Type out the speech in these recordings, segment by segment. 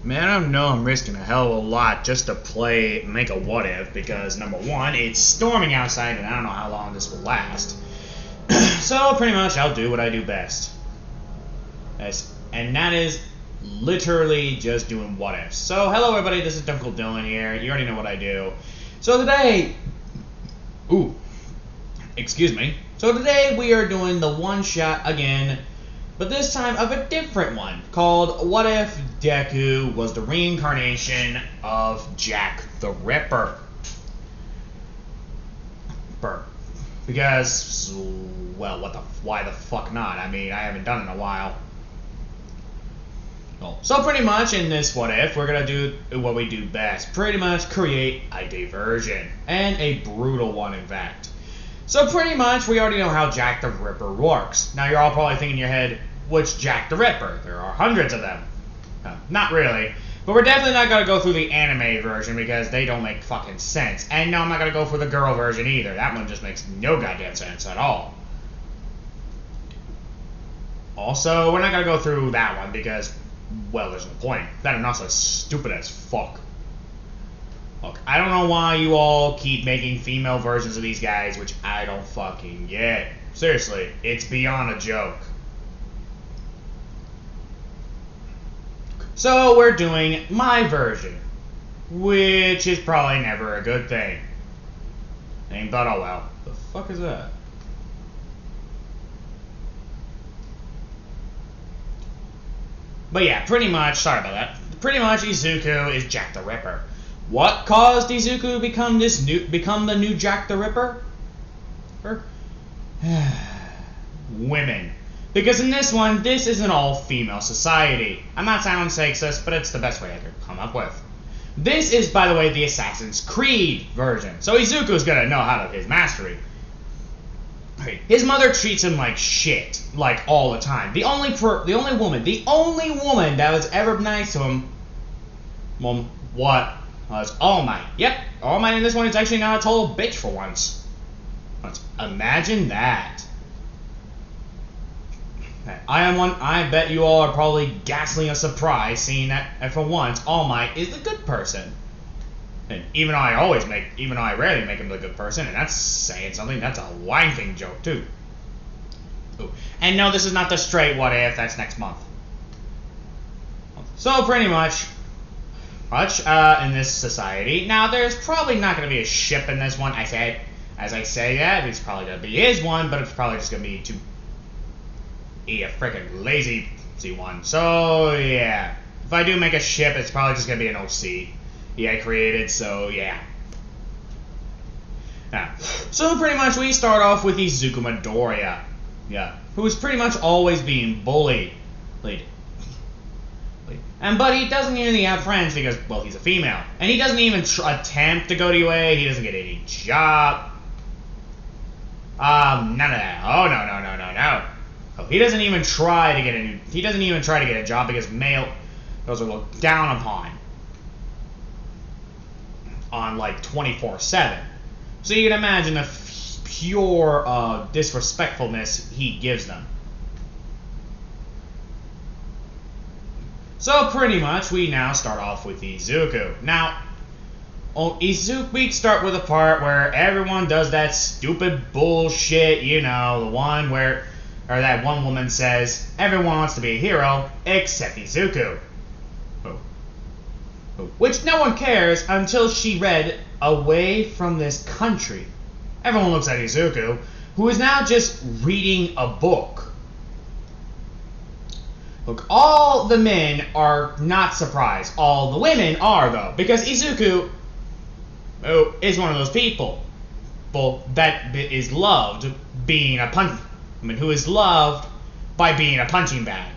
Man, I know I'm risking a hell of a lot just to make a what if, because number one, it's storming outside and I don't know how long this will last. So pretty much I'll do what I do best. And that is literally just doing what ifs. So hello everybody, this is Uncle Dylan here. You already know what I do. So today, excuse me. So today we are doing the one shot again, but this time of a different one, called What If Deku Was the Reincarnation of Jack the Ripper? Because, well, why the fuck not? I mean, I haven't done it in a while. So pretty much in this what if, we're gonna do what we do best. Pretty much create a diversion. And a brutal one, in fact. So pretty much, we already know how Jack the Ripper works. Now you're all probably thinking in your head, which Jack the Ripper? There are hundreds of them. Not really. But we're definitely not gonna go through the anime version because they don't make fucking sense. And no, I'm not gonna go for the girl version either. That one just makes no goddamn sense at all. Also, we're not gonna go through that one because, well, there's no point. That Anasa is stupid as fuck. Look, I don't know why you all keep making female versions of these guys, which I don't fucking get. Seriously, it's beyond a joke. So we're doing my version, which is probably never a good thing. But oh well. The fuck is that? But yeah, pretty much, sorry about that. Pretty much Izuku is Jack the Ripper. What caused Izuku to become the new Jack the Ripper? Women. Because in this one, this is an all-female society. I'm not sounding sexist, but it's the best way I could come up with. This is, by the way, the Assassin's Creed version. So Izuku's gonna know how to his mastery. His mother treats him like shit, like all the time. The only woman that was ever nice to him, well, what? Was All Might. Yep, All Might in this one is actually not a total bitch for once. Imagine that. I bet you all are probably ghastly of surprise seeing that for once All Might is the good person. And even though I rarely make him the good person, and that's saying something, that's a wanking joke too. Ooh. And no, this is not the straight what if, that's next month. So pretty much in this society. Now there's probably not going to be a ship in this one. As I say that, it's probably going to be his one, but it's probably just going to be a freaking lazy one. So yeah, if I do make a ship, it's probably just going to be an OC. Yeah, I created, so yeah. So pretty much we start off with Izuku Midoriya. Yeah, who is pretty much always being bullied. But he doesn't really have friends because, well, he's a female. And he doesn't even attempt to go to UA. He doesn't get any job. None of that. Oh, no. Oh, he doesn't even try to get a job because those are looked down upon. On like 24/7. So you can imagine the pure disrespectfulness he gives them. So pretty much we now start off with Izuku. Now, we start with a part where everyone does that stupid bullshit, you know, the one where, or that one woman says, everyone wants to be a hero except Izuku. Which no one cares until she read Away from This Country. Everyone looks at Izuku, who is now just reading a book. Look, all the men are not surprised. All the women are, though, because Izuku is one of those people that is loved being who is loved by being a punching bag.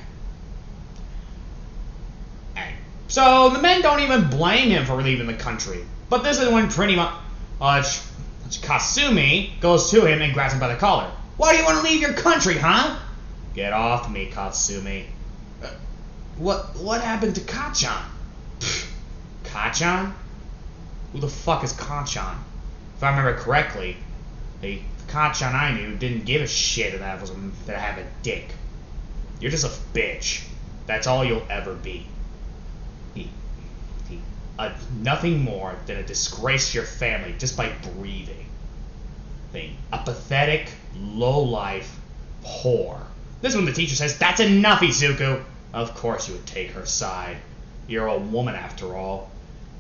So the men don't even blame him for leaving the country. But this is when pretty much Kasumi goes to him and grabs him by the collar. Why do you want to leave your country, huh? Get off me, Kasumi. What happened to Kachan? Kachan? Who the fuck is Kachan? If I remember correctly, the Kachan I knew didn't give a shit that I have a dick. You're just a bitch. That's all you'll ever be. He, he, nothing more than a disgrace to your family just by breathing. A pathetic, low-life whore. This is when the teacher says, "That's enough, Izuku." Of course you would take her side. You're a woman after all.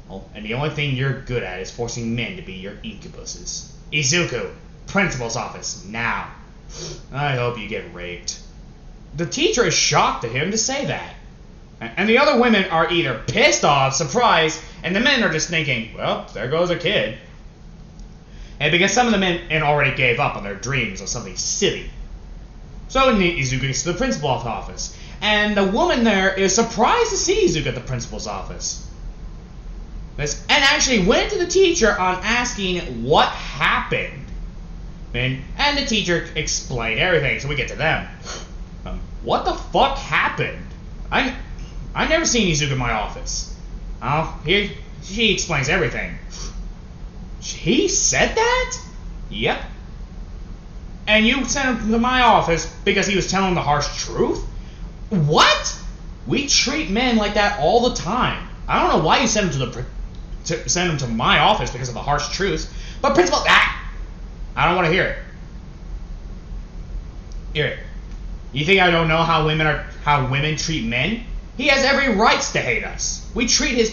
Oh, and the only thing you're good at is forcing men to be your incubuses. Izuku, principal's office, now. I hope you get raped. The teacher is shocked at him to say that. And the other women are either pissed off, surprised, and the men are just thinking, well, there goes a kid. And because some of the men already gave up on their dreams of something silly. So Izuku gets to the principal's office. And the woman there is surprised to see Izuku at the principal's office. And actually went to the teacher on asking what happened. And the teacher explained everything, so we get to them. What the fuck happened? I never seen Izuku in my office. She explains everything. He said that? Yep. And you sent him to my office because he was telling the harsh truth? What? We treat men like that all the time. I don't know why you sent him send him to my office because of the harsh truth. But principal, I don't want to hear it. Hear it. You think I don't know how women treat men? He has every right to hate us. We treat his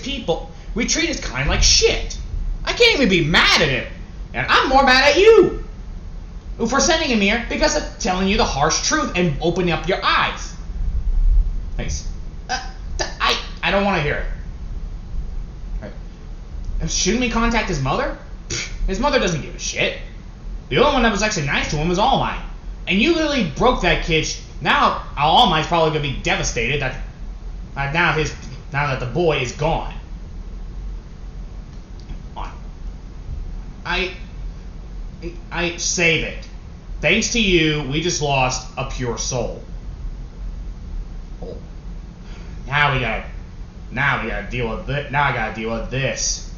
kind like shit. I can't even be mad at him. And I'm more mad at you for sending him here because of telling you the harsh truth and opening up your eyes. Thanks. I don't want to hear it. Right. Shouldn't we contact his mother? His mother doesn't give a shit. The only one that was actually nice to him was All Might. And you literally broke that kid. Now All Might's probably going to be devastated that now that the boy is gone. I save it. Thanks to you, we just lost a pure soul. Oh. Now I gotta deal with it. Now I gotta deal with this.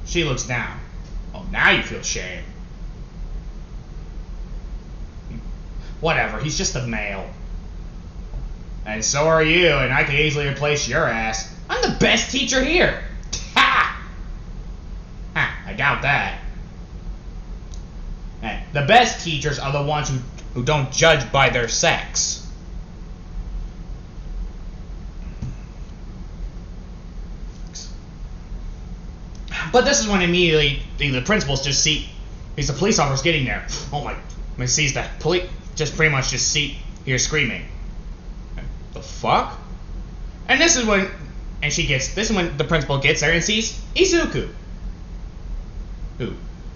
She looks down. Oh, now you feel shame. Whatever, he's just a male. And so are you, and I can easily replace your ass. I'm the best teacher here. I doubt that. The best teachers are the ones who don't judge by their sex. But this is when immediately the principals just see the police officers getting there. Oh my! He sees the police just pretty much just hear screaming. The fuck? And this is when this is when the principal gets there and sees Izuku. Who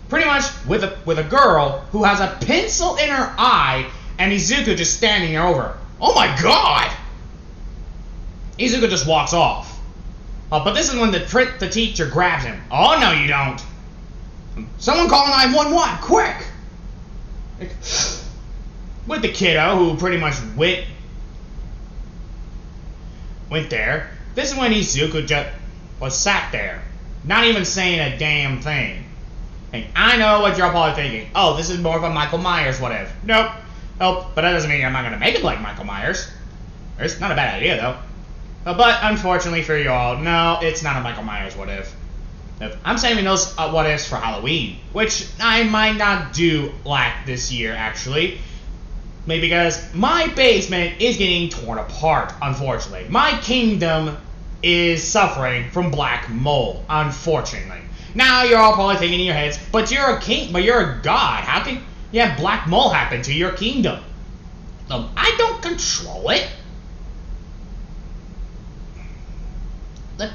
pretty much with a girl who has a pencil in her eye and Izuku just standing there over her. Oh my god! Izuku just walks off. But this is when the teacher grabs him. Oh no you don't. Someone call 911 quick! With the kiddo who pretty much went there. This is when Izuku just was sat there, not even saying a damn thing. And I know what you're probably thinking. Oh, this is more of a Michael Myers what if. Nope. But that doesn't mean I'm not going to make it like Michael Myers. It's not a bad idea, though. But unfortunately for you all, no, it's not a Michael Myers what if. I'm saving those what ifs for Halloween, which I might not do like this year, actually. Maybe because my basement is getting torn apart, unfortunately. My kingdom is suffering from black mold, unfortunately. Now you're all probably thinking in your heads, but you're a king, but you're a god. How can you have black mold happen to your kingdom? I don't control it.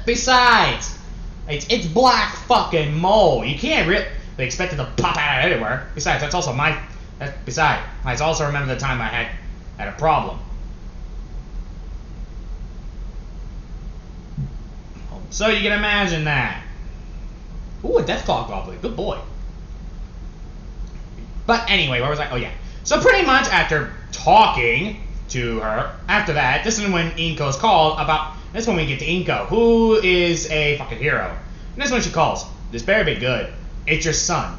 Besides, it's black fucking mold. You can't really expect it to pop out anywhere. Besides, it's also remember the time I had a problem. So you can imagine that. Ooh, a Deathclaw Goblin. Good boy. But anyway, where was I? Oh, yeah. So pretty much after talking to her, after that, this is when Inko's called about... This is when we get to Inko, who is a fucking hero. And this is when she calls. This better be good. It's your son.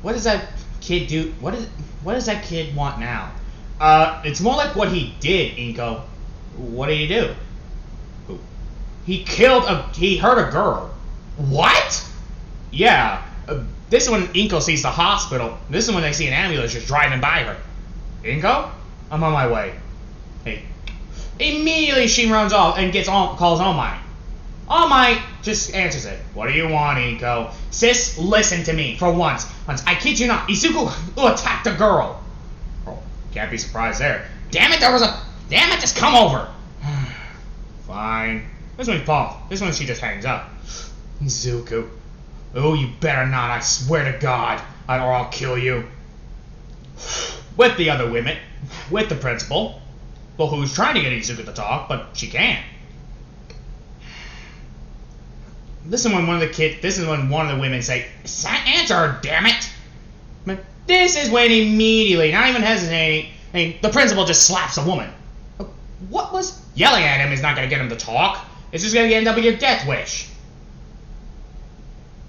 What does that kid do? What does that kid want now? It's more like what he did, Inko. What did he do? He hurt a girl. What? Yeah. This is when Inko sees the hospital. This is when they see an ambulance just driving by her. Inko? I'm on my way. Hey. Immediately she runs off and calls All Might. All Might just answers it. What do you want, Inko? Sis, listen to me for once. I kid you not. Izuku attacked a girl. Oh, can't be surprised there. Damn it, just come over. Fine. This one's Paul. This one she just hangs up. Izuku. Oh, you better not, I swear to God, or I'll kill you. With the other women, with the principal, well, who's trying to get Izuku to talk, but she can't. This is when one of the women say, answer her, damn it. But this is when immediately, not even hesitating, the principal just slaps a woman. What was yelling at him is not going to get him to talk. It's just going to end up with your death wish.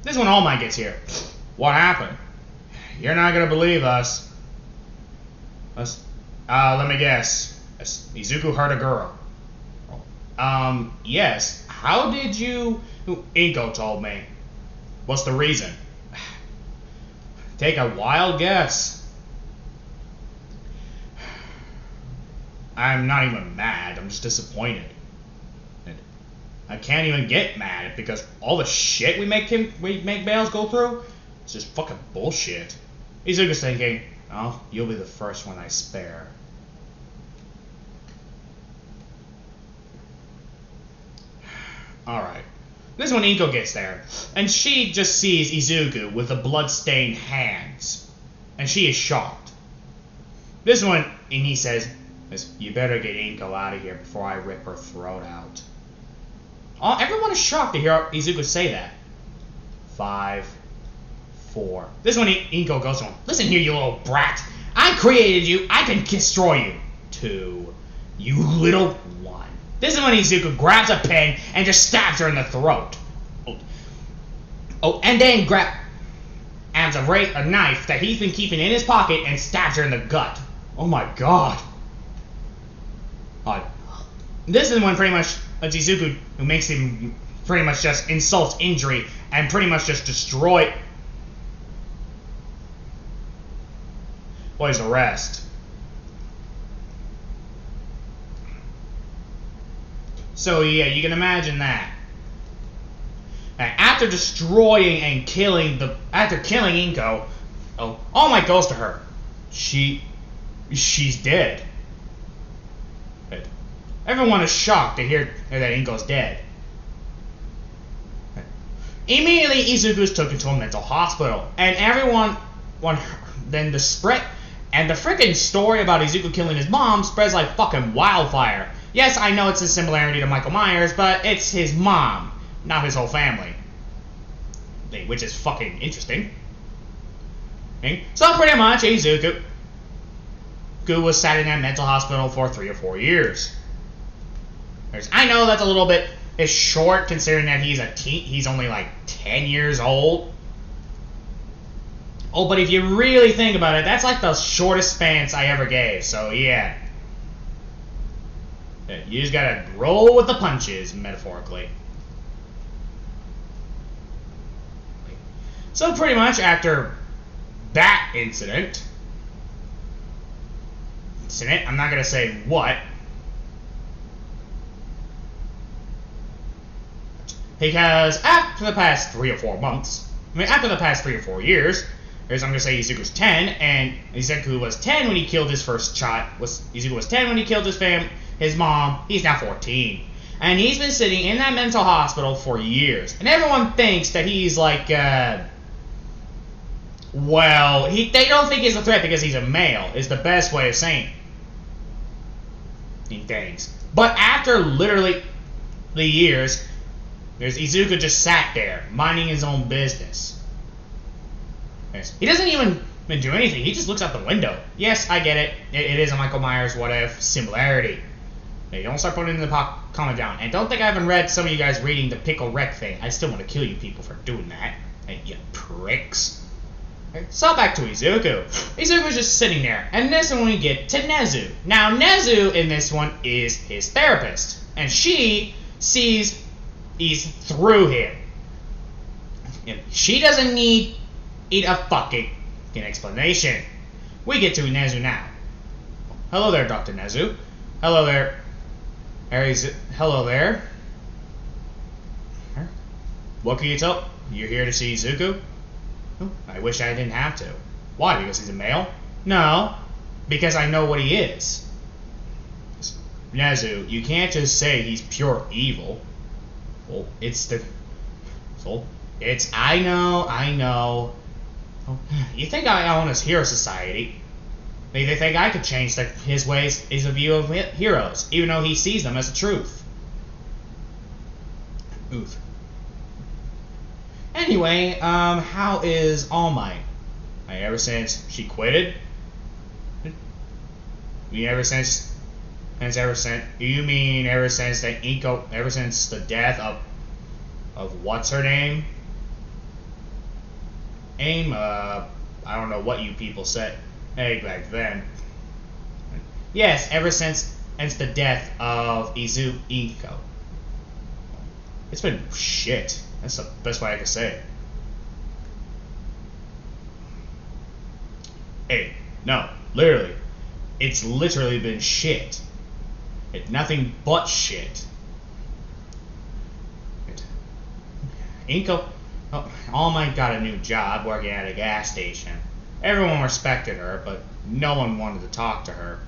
This is when All Might gets here. What happened? You're not gonna believe us. Let me guess. Izuku hurt a girl. Yes. How did you... Inko told me. What's the reason? Take a wild guess. I'm not even mad. I'm just disappointed. I can't even get mad because all the shit we make males go through, it's just fucking bullshit. Izuku's thinking, oh, you'll be the first one I spare. Alright. This is when Inko gets there, and she just sees Izuku with the blood-stained hands, and she is shocked. This one, and he says, you better get Inko out of here before I rip her throat out. Everyone is shocked to hear Izuku say that. 5, 4. This is when Inko goes to him. Listen here, you little brat. I created you. I can destroy you. 2. You little 1. This is when Izuku grabs a pen and just stabs her in the throat. Oh, and then grabs a knife that he's been keeping in his pocket and stabs her in the gut. Oh my god. This is when pretty much Izuku, who makes him pretty much just insults injury and pretty much just destroy his arrest. So yeah, you can imagine that. And after destroying and killing Inko, All Might goes to her. She's dead. Everyone is shocked to hear that Inko's dead. Immediately, Izuku is taken to a mental hospital, and then the freaking story about Izuku killing his mom spreads like fucking wildfire. Yes, I know it's a similarity to Michael Myers, but it's his mom, not his whole family. Which is fucking interesting. Okay? So pretty much, Izuku was sat in that mental hospital for 3 or 4 years. I know that's a little bit short considering that he's only like 10 years old. Oh, but if you really think about it, that's like the shortest span I ever gave. So yeah, you just gotta roll with the punches, metaphorically. So pretty much after that incident, I'm not gonna say what. Because after the past 3 or 4 months, after the past 3 or 4 years, I'm going to say Izuku's 10, and Izuku was 10 when he killed his first child. Izuku was 10 when he killed his mom. He's now 14. And he's been sitting in that mental hospital for years. And everyone thinks that he's like, they don't think he's a threat because he's a male, is the best way of saying things. But after literally the years, Izuku just sat there, minding his own business. He doesn't even do anything. He just looks out the window. Yes, I get it. It is a Michael Myers what-if similarity. Hey, don't start putting the comment down. And don't think I haven't read some of you guys reading the pickle wreck thing. I still want to kill you people for doing that. Hey, you pricks. So back to Izuku. Izuku's just sitting there, and this one we get to Nezu. Now Nezu in this one is his therapist, and she sees through him. She doesn't need a fucking explanation. We get to Nezu now. Hello there, Dr. Nezu. Hello there. Hello there. What can you tell? You're here to see Izuku? Oh, I wish I didn't have to. Why? Because he's a male? No. Because I know what he is. Nezu, you can't just say he's pure evil. Well, I know. Oh, you think I own his hero society? They think I could change his ways, his view of heroes, even though he sees them as the truth. Oof. Anyway, how is All Might? Ever since she quitted? Ever since the death of what's her name? I don't know what you people said back then. Yes, ever since the death of Inko. It's been shit. That's the best way I could say it. Hey, no, literally. It's literally been shit. Nothing but shit. Inko, All Might got a new job working at a gas station. Everyone respected her, but no one wanted to talk to her.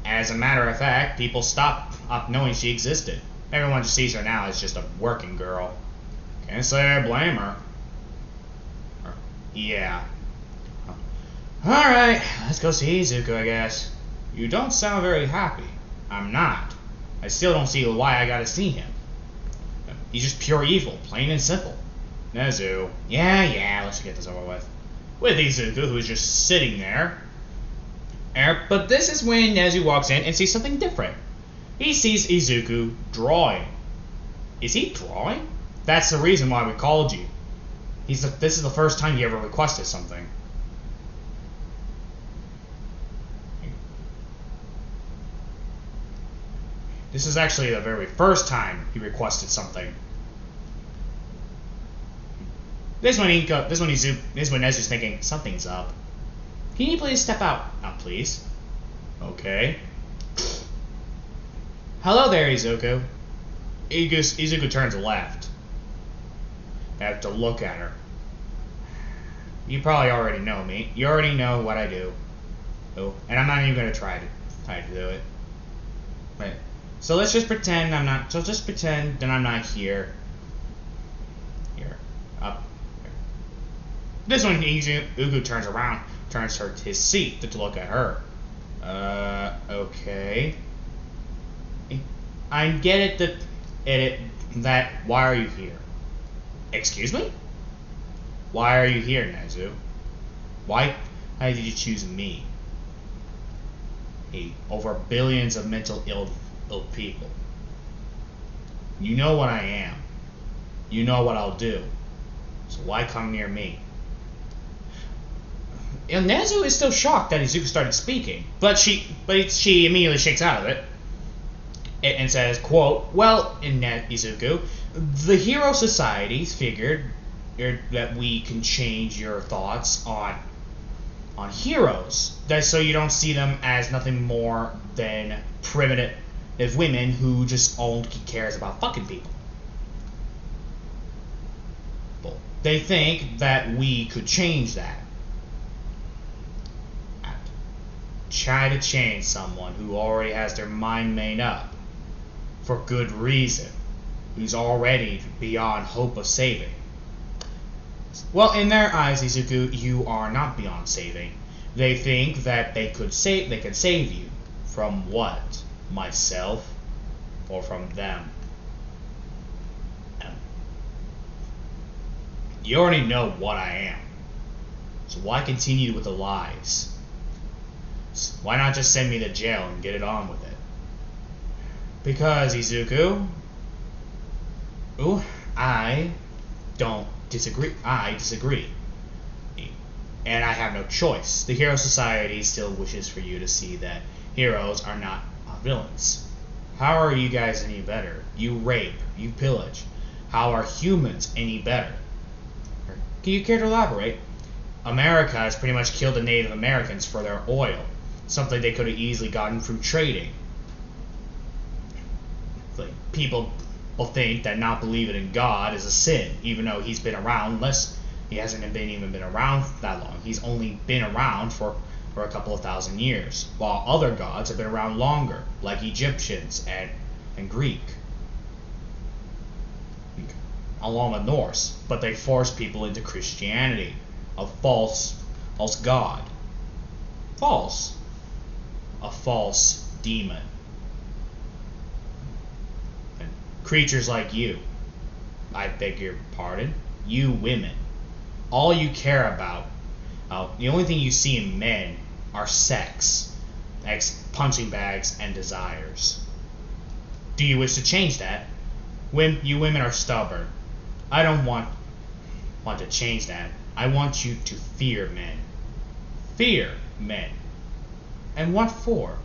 As a matter of fact, people stopped knowing she existed. Everyone just sees her now as just a working girl. Can't say I blame her. Yeah. Alright, let's go see Izuku, I guess. You don't sound very happy. I'm not. I still don't see why I gotta see him. He's just pure evil, plain and simple. Nezu. Yeah, let's get this over with. With Izuku, who's just sitting there. But this is when Nezu walks in and sees something different. He sees Izuku drawing. Is he drawing? That's the reason why we called you. This is the first time he ever requested something. This is actually the very first time he requested something. This one Nezu's thinking, something's up. Can you please step out? Please. Okay. Hello there, Izuku. Izuku turns left. I have to look at her. You probably already know me. You already know what I do. Oh, and I'm not even gonna try to do it. Right. So let's just pretend I'm not. So just pretend that I'm not here. Here, up. Here. This one, Izuku turns around, turns his seat to look at her. Okay. I get that. Why are you here? Excuse me? Why are you here, Nezu? Why did you choose me? Over billions of mental ill people. You know what I am. You know what I'll do. So why come near me? And Nezu is still shocked that Izuku started speaking, but she immediately shakes out of it and says, quote, well, Izuku, the Hero Society figured that we can change your thoughts on heroes, so you don't see them as nothing more than primitive women who just only cares about fucking people. They think that we could change that. Try to change someone who already has their mind made up for good reason, who's already beyond hope of saving. Well, in their eyes, Izuku, you are not beyond saving. They think that they could save you. From what? Myself? Or from them? You already know what I am. So why continue with the lies? Why not just send me to jail and get it on with it? Because, Izuku, I don't disagree. I disagree. And I have no choice. The Hero Society still wishes for you to see that heroes are not villains. How are you guys any better? You rape, you pillage. How are humans any better? Can you care to elaborate? America has pretty much killed the Native Americans for their oil, something they could have easily gotten through trading. Like, people think that not believing in God is a sin, even though he's been around less. He hasn't even been around that long. He's only been around for a couple of thousand years, while other gods have been around longer, like Egyptians and Greek, along with Norse. But they forced people into Christianity, a false god, a false demon, and creatures like you. I beg your pardon, you women. All you care about, the only thing you see in men are sex, punching bags, and desires. Do you wish to change that? You women are stubborn. I don't want to change that. I want you to fear men. Fear men. And what for?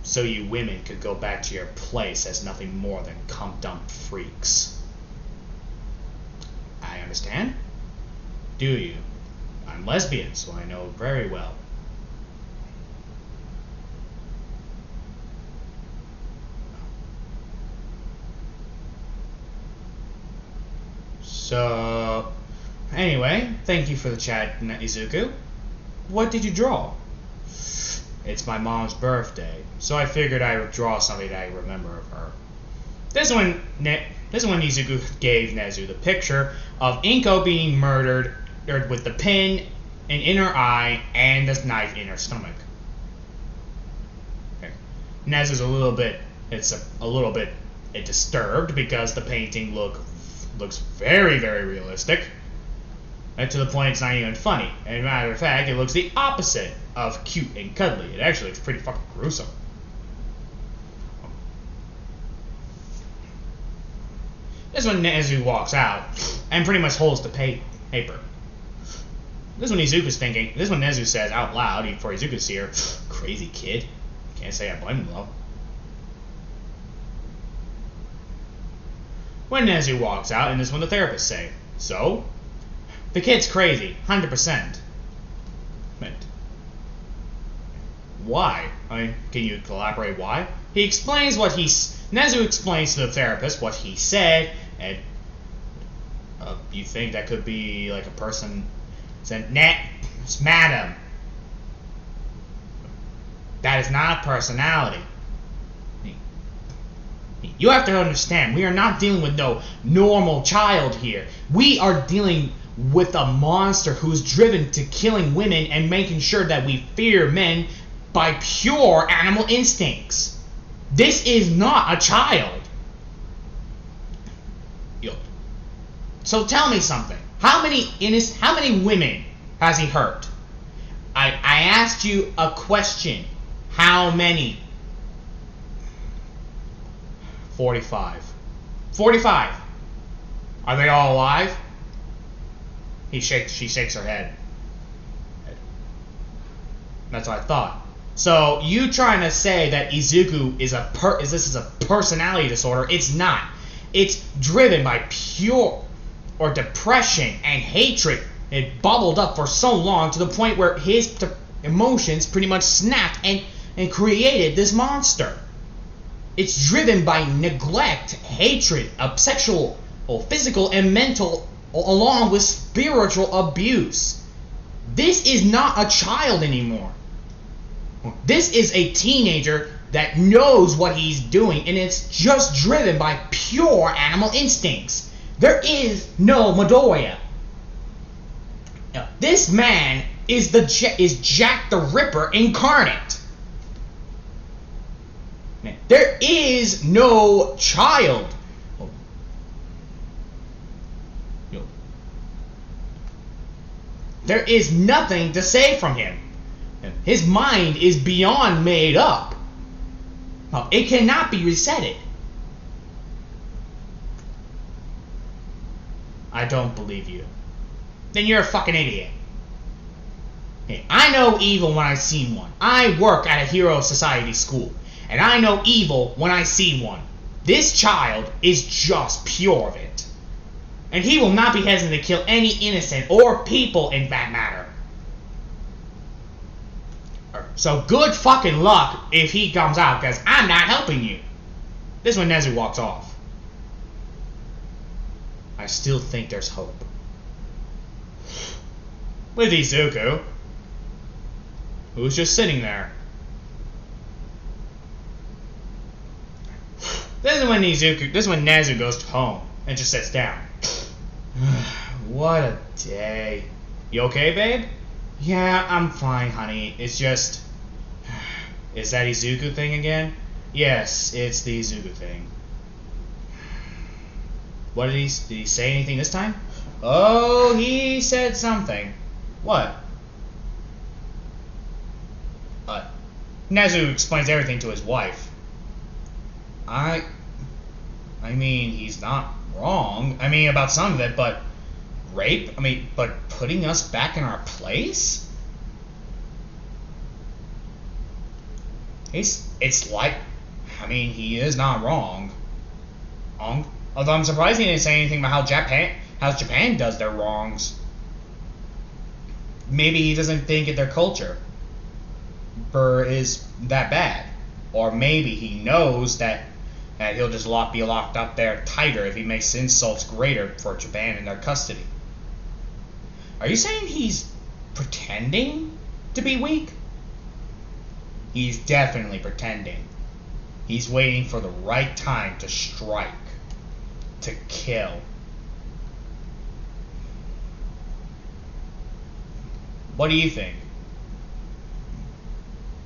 So you women could go back to your place as nothing more than cum-dump freaks. I understand. Do you? I'm lesbian, so I know very well. So, anyway, thank you for the chat, Izuku. What did you draw? It's my mom's birthday, so I figured I would draw something that I remember of her. This one Izuku gave Nezu the picture of Inko being murdered with the pin in her eye and the knife in her stomach. Okay. Nezu's a little bit disturbed because the painting looks very, very realistic. And to the point it's not even funny. And as a matter of fact, it looks the opposite of cute and cuddly. It actually looks pretty fucking gruesome. This one Nezu walks out and pretty much holds the paper. This one Izuku's thinking. This one Nezu says out loud before Izuku's here. Crazy kid. Can't say I blame him though. When Nezu walks out, and this one the therapists say, so? The kid's crazy, 100%. But why? Can you elaborate why? He explains Nezu explains to the therapist what he said, and you think that could be like a person said, it's madam. That is not a personality. You have to understand, we are not dealing with no normal child here. We are dealing with a monster who's driven to killing women and making sure that we fear men by pure animal instincts. This is not a child. So tell me something. How many women has he hurt? I asked you a question. How many? 45. 45. Are they all alive? She shakes her head. That's what I thought. So you trying to say that Izuku is this is a personality disorder? It's not. It's driven by pure depression and hatred. It bubbled up for so long to the point where his emotions pretty much snapped and created this monster. It's driven by neglect, hatred, sexual, physical, and mental, along with spiritual abuse. This is not a child anymore. This is a teenager that knows what he's doing, and it's just driven by pure animal instincts. There is no Midoriya. Now, this man is Jack the Ripper incarnate. There is no child. There is nothing to say from him. His mind is beyond made up. It cannot be resetted. I don't believe you. Then you're a fucking idiot. Hey, I know evil when I see one. I work at a hero society school, and I know evil when I see one. This child is just pure of it. And he will not be hesitant to kill any innocent or people in that matter. So good fucking luck if he comes out, because I'm not helping you. This is when Nezu walks off. I still think there's hope. With Izuku, who's just sitting there. This is when Nezu goes home and just sits down. What a day. You okay, babe? Yeah, I'm fine, honey. It's just... Is that Izuku thing again? Yes, it's the Izuku thing. What did he say anything this time? Oh, he said something. What? Nezu explains everything to his wife. I mean, he's not wrong. I mean, about some of it, but rape? I mean, but putting us back in our place? It's like, I mean, he is not wrong. Although I'm surprised he didn't say anything about how Japan does their wrongs. Maybe he doesn't think their culture is that bad. Or maybe he knows that he'll just be locked up there tighter if he makes insults greater for Japan in their custody. Are you saying he's pretending to be weak? He's definitely pretending. He's waiting for the right time to strike, to kill. What do you think?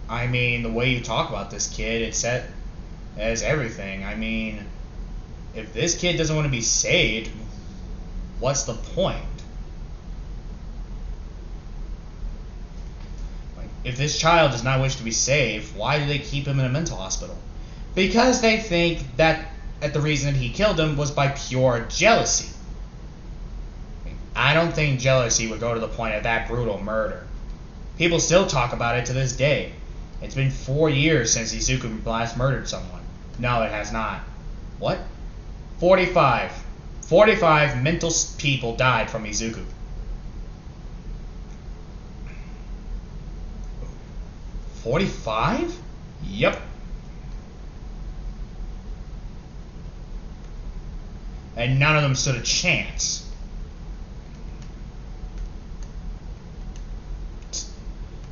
I mean, the way you talk about this kid, it says everything. I mean, if this kid doesn't want to be saved, what's the point? If this child does not wish to be saved, why do they keep him in a mental hospital? Because they think that the reason he killed him was by pure jealousy. I don't think jealousy would go to the point of that brutal murder. People still talk about it to this day. It's been 4 years since Izuku last murdered someone. No, it has not. What? 45. 45 mental people died from Izuku. 45? Yep. And none of them stood a chance.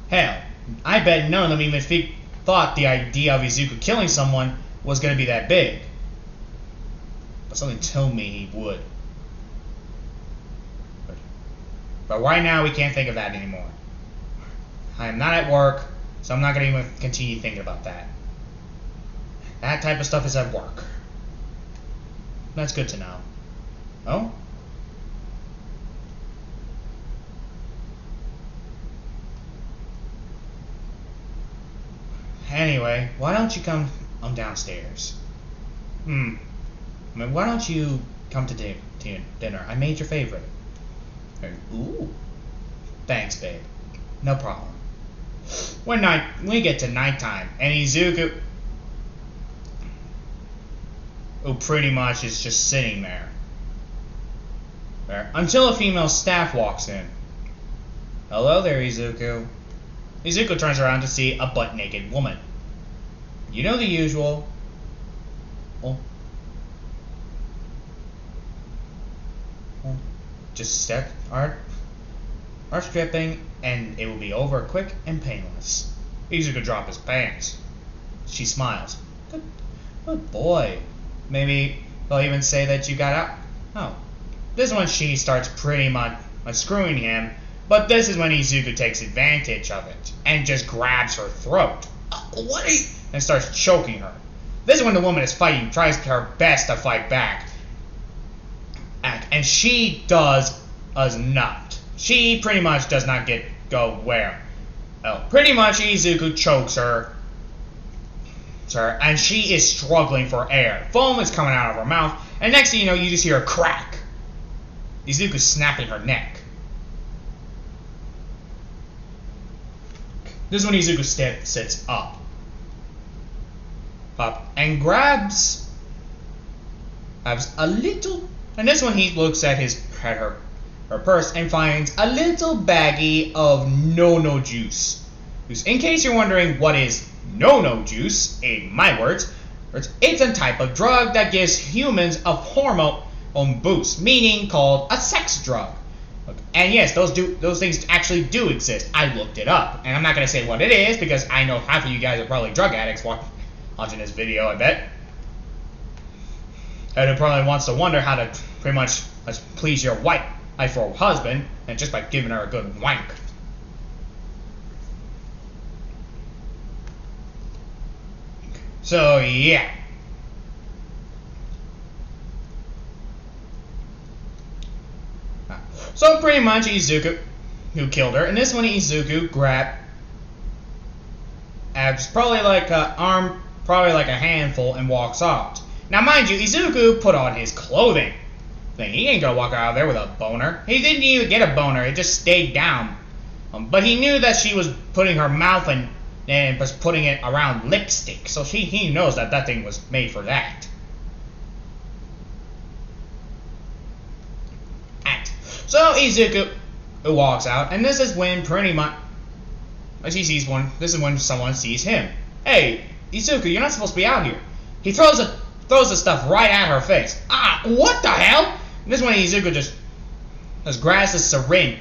Hell, I bet none of them even thought the idea of Izuku killing someone was going to be that big. But something told me he would. But right now, we can't think of that anymore. I am not at work, so I'm not going to even continue thinking about that. That type of stuff is at work. That's good to know. Oh? Anyway, why don't you come downstairs? I mean, why don't you come to dinner? I made your favorite. Ooh. Thanks, babe. No problem. When we get to nighttime, and Izuku, who pretty much is just sitting there, until a female staff walks in. Hello there, Izuku. Izuku turns around to see a butt-naked woman. You know the usual. Oh. Just step our stripping, and it will be over quick and painless. Izuku drops his pants. She smiles. Good boy. Maybe they'll even say that you got out. Oh. This is when she starts pretty much screwing him, but this is when Izuku takes advantage of it and just grabs her throat. What? And starts choking her. This is when the woman is fighting, tries her best to fight back. And she does not. She pretty much does not go where. Oh, pretty much Izuku chokes her. And she is struggling for air. Foam is coming out of her mouth. And next thing you know, you just hear a crack. Izuku's snapping her neck. This is when Izuku sits up. And grabs a little. And this one he looks at her purse and finds a little baggie of no juice. In case you're wondering what is no juice, in my words, it's a type of drug that gives humans a hormone boost, meaning called a sex drug. And yes, those things actually do exist. I looked it up, and I'm not gonna say what it is because I know half of you guys are probably drug addicts watching this video, I bet. And it probably wants to wonder how to pretty much please your wife or husband, and just by giving her a good wank. So yeah. So pretty much Izuku, who killed her, and this one Izuku grabbed probably like a handful and walks off. Now mind you, Izuku put on his clothing thing. He ain't gonna walk out of there with a boner. He didn't even get a boner, it just stayed down. But he knew that she was putting her mouth and was putting it around lipstick, so he knows that thing was made for that. So Izuku walks out, and this is when pretty much this is when someone sees him. Hey, Izuku, you're not supposed to be out here. He throws the stuff right at her face. Ah, what the hell? And this is when Izuku just grabs a syringe,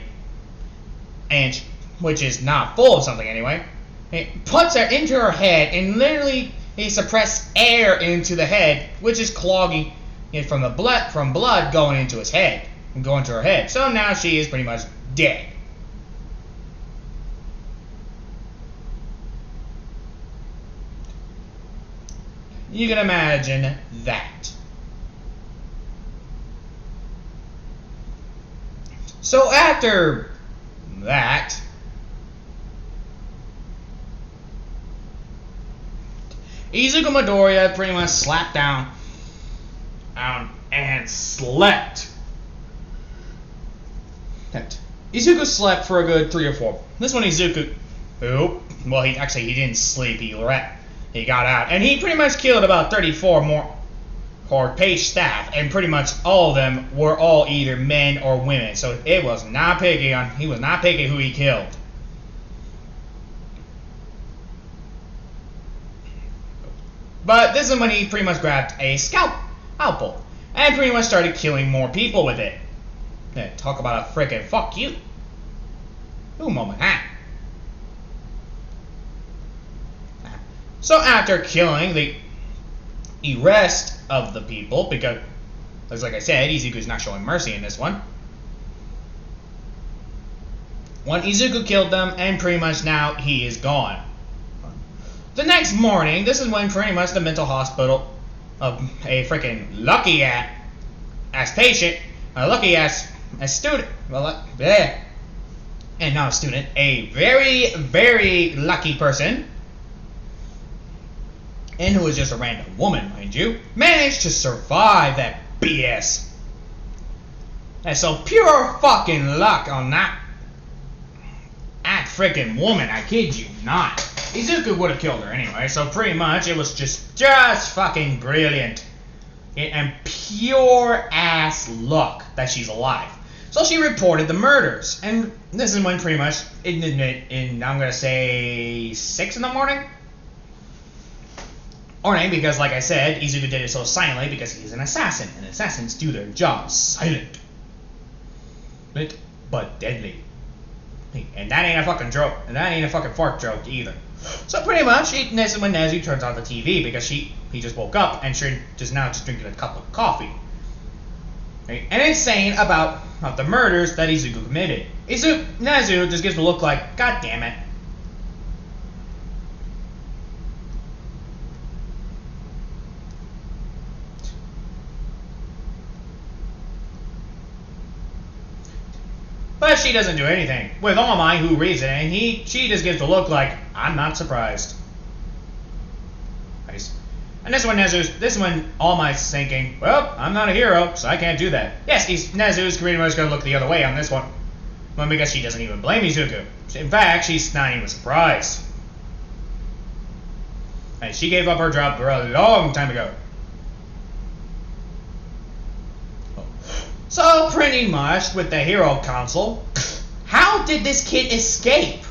and which is not full of something anyway. He puts it into her head, and literally he suppresses air into the head, which is clogging it from blood going into his head. And going to her head. So now she is pretty much dead. You can imagine that. So after that, Izuku Midoriya pretty much slapped down and slept. Izuku slept for a good 3 or 4. This one Izuku, he didn't sleep. He got out, and he pretty much killed about 34 more page staff, and pretty much all of them were all either men or women. So he was not picky who he killed. But this is when he pretty much grabbed a scalpel and pretty much started killing more people with it. Yeah, talk about a frickin' fuck you. Ooh, moment, huh? So after killing the rest of the people, because, like I said, Izuku's not showing mercy in this one. When Izuku killed them, and pretty much now he is gone. The next morning, this is when pretty much the mental hospital of a frickin' lucky ass patient, a lucky ass a student, and not a student, a very lucky person, and who was just a random woman, mind you, managed to survive that BS. And so pure fucking luck on that freaking woman, I kid you not. Izuku would have killed her anyway, so pretty much it was just fucking brilliant. And pure ass luck that she's alive. So she reported the murders, and this is when pretty much, I'm gonna say 6 in the morning? Because like I said, Izuku did it so silently because he's an assassin, and assassins do their job silent. But deadly. And that ain't a fucking joke, and that ain't a fucking fart joke either. So pretty much, this is when Nezu turns on the TV because he just woke up and she just drinking a cup of coffee. Right? And it's saying about the murders that Izuku committed. Nezu just gives a look like, God damn it. But she doesn't do anything. With All Might, who reads it, and she just gives a look like, I'm not surprised. Nice. And this one, All Might's thinking, well, I'm not a hero, so I can't do that. Yes, Nezu's pretty much going to look the other way on this one. Well, because she doesn't even blame Izuku. In fact, she's not even surprised. And she gave up her job for a long time ago. So pretty much with the Hero Council, how did this kid escape?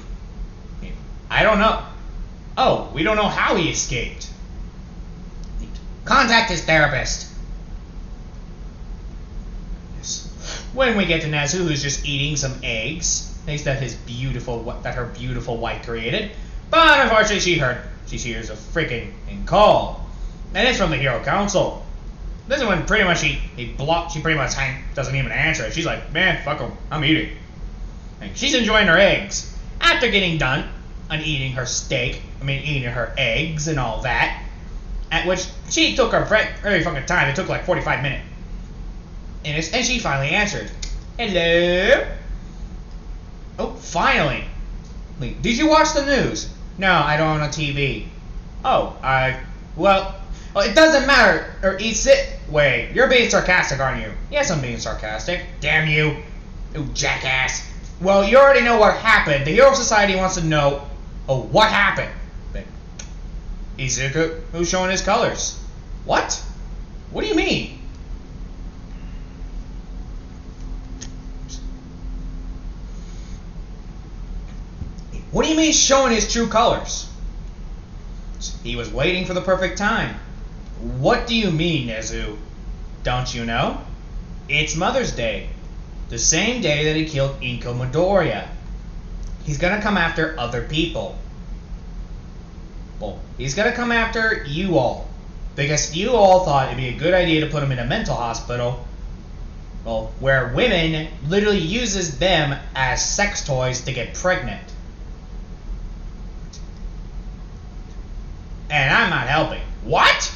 I don't know. Oh, we don't know how he escaped. Contact his therapist. Yes. When we get to Nezu, who's just eating some eggs, thanks that her beautiful wife created. But unfortunately, she hears a freaking call, and it's from the Hero Council. This is when pretty much she pretty much doesn't even answer it. She's like, man, fuck them, I'm eating. And she's enjoying her eggs. After getting done and eating her eating her eggs and all that, at which she took her very fucking time. It took like 45 minutes. And she finally answered. Hello? Oh, finally. Did you watch the news? No, I don't own a TV. Oh, well, it doesn't matter. Wait, you're being sarcastic, aren't you? Yes, I'm being sarcastic. Damn you. You jackass. Well, you already know what happened. The Hero Society wants to know, what happened? Izuku, who's showing his colors? What? What do you mean? What do you mean showing his true colors? He was waiting for the perfect time. What do you mean, Nezu? Don't you know? It's Mother's Day. The same day that he killed Inko Midoriya. He's gonna come after other people. Well, he's gonna come after you all. Because you all thought it'd be a good idea to put him in a mental hospital. Well, where women literally uses them as sex toys to get pregnant. And I'm not helping. What?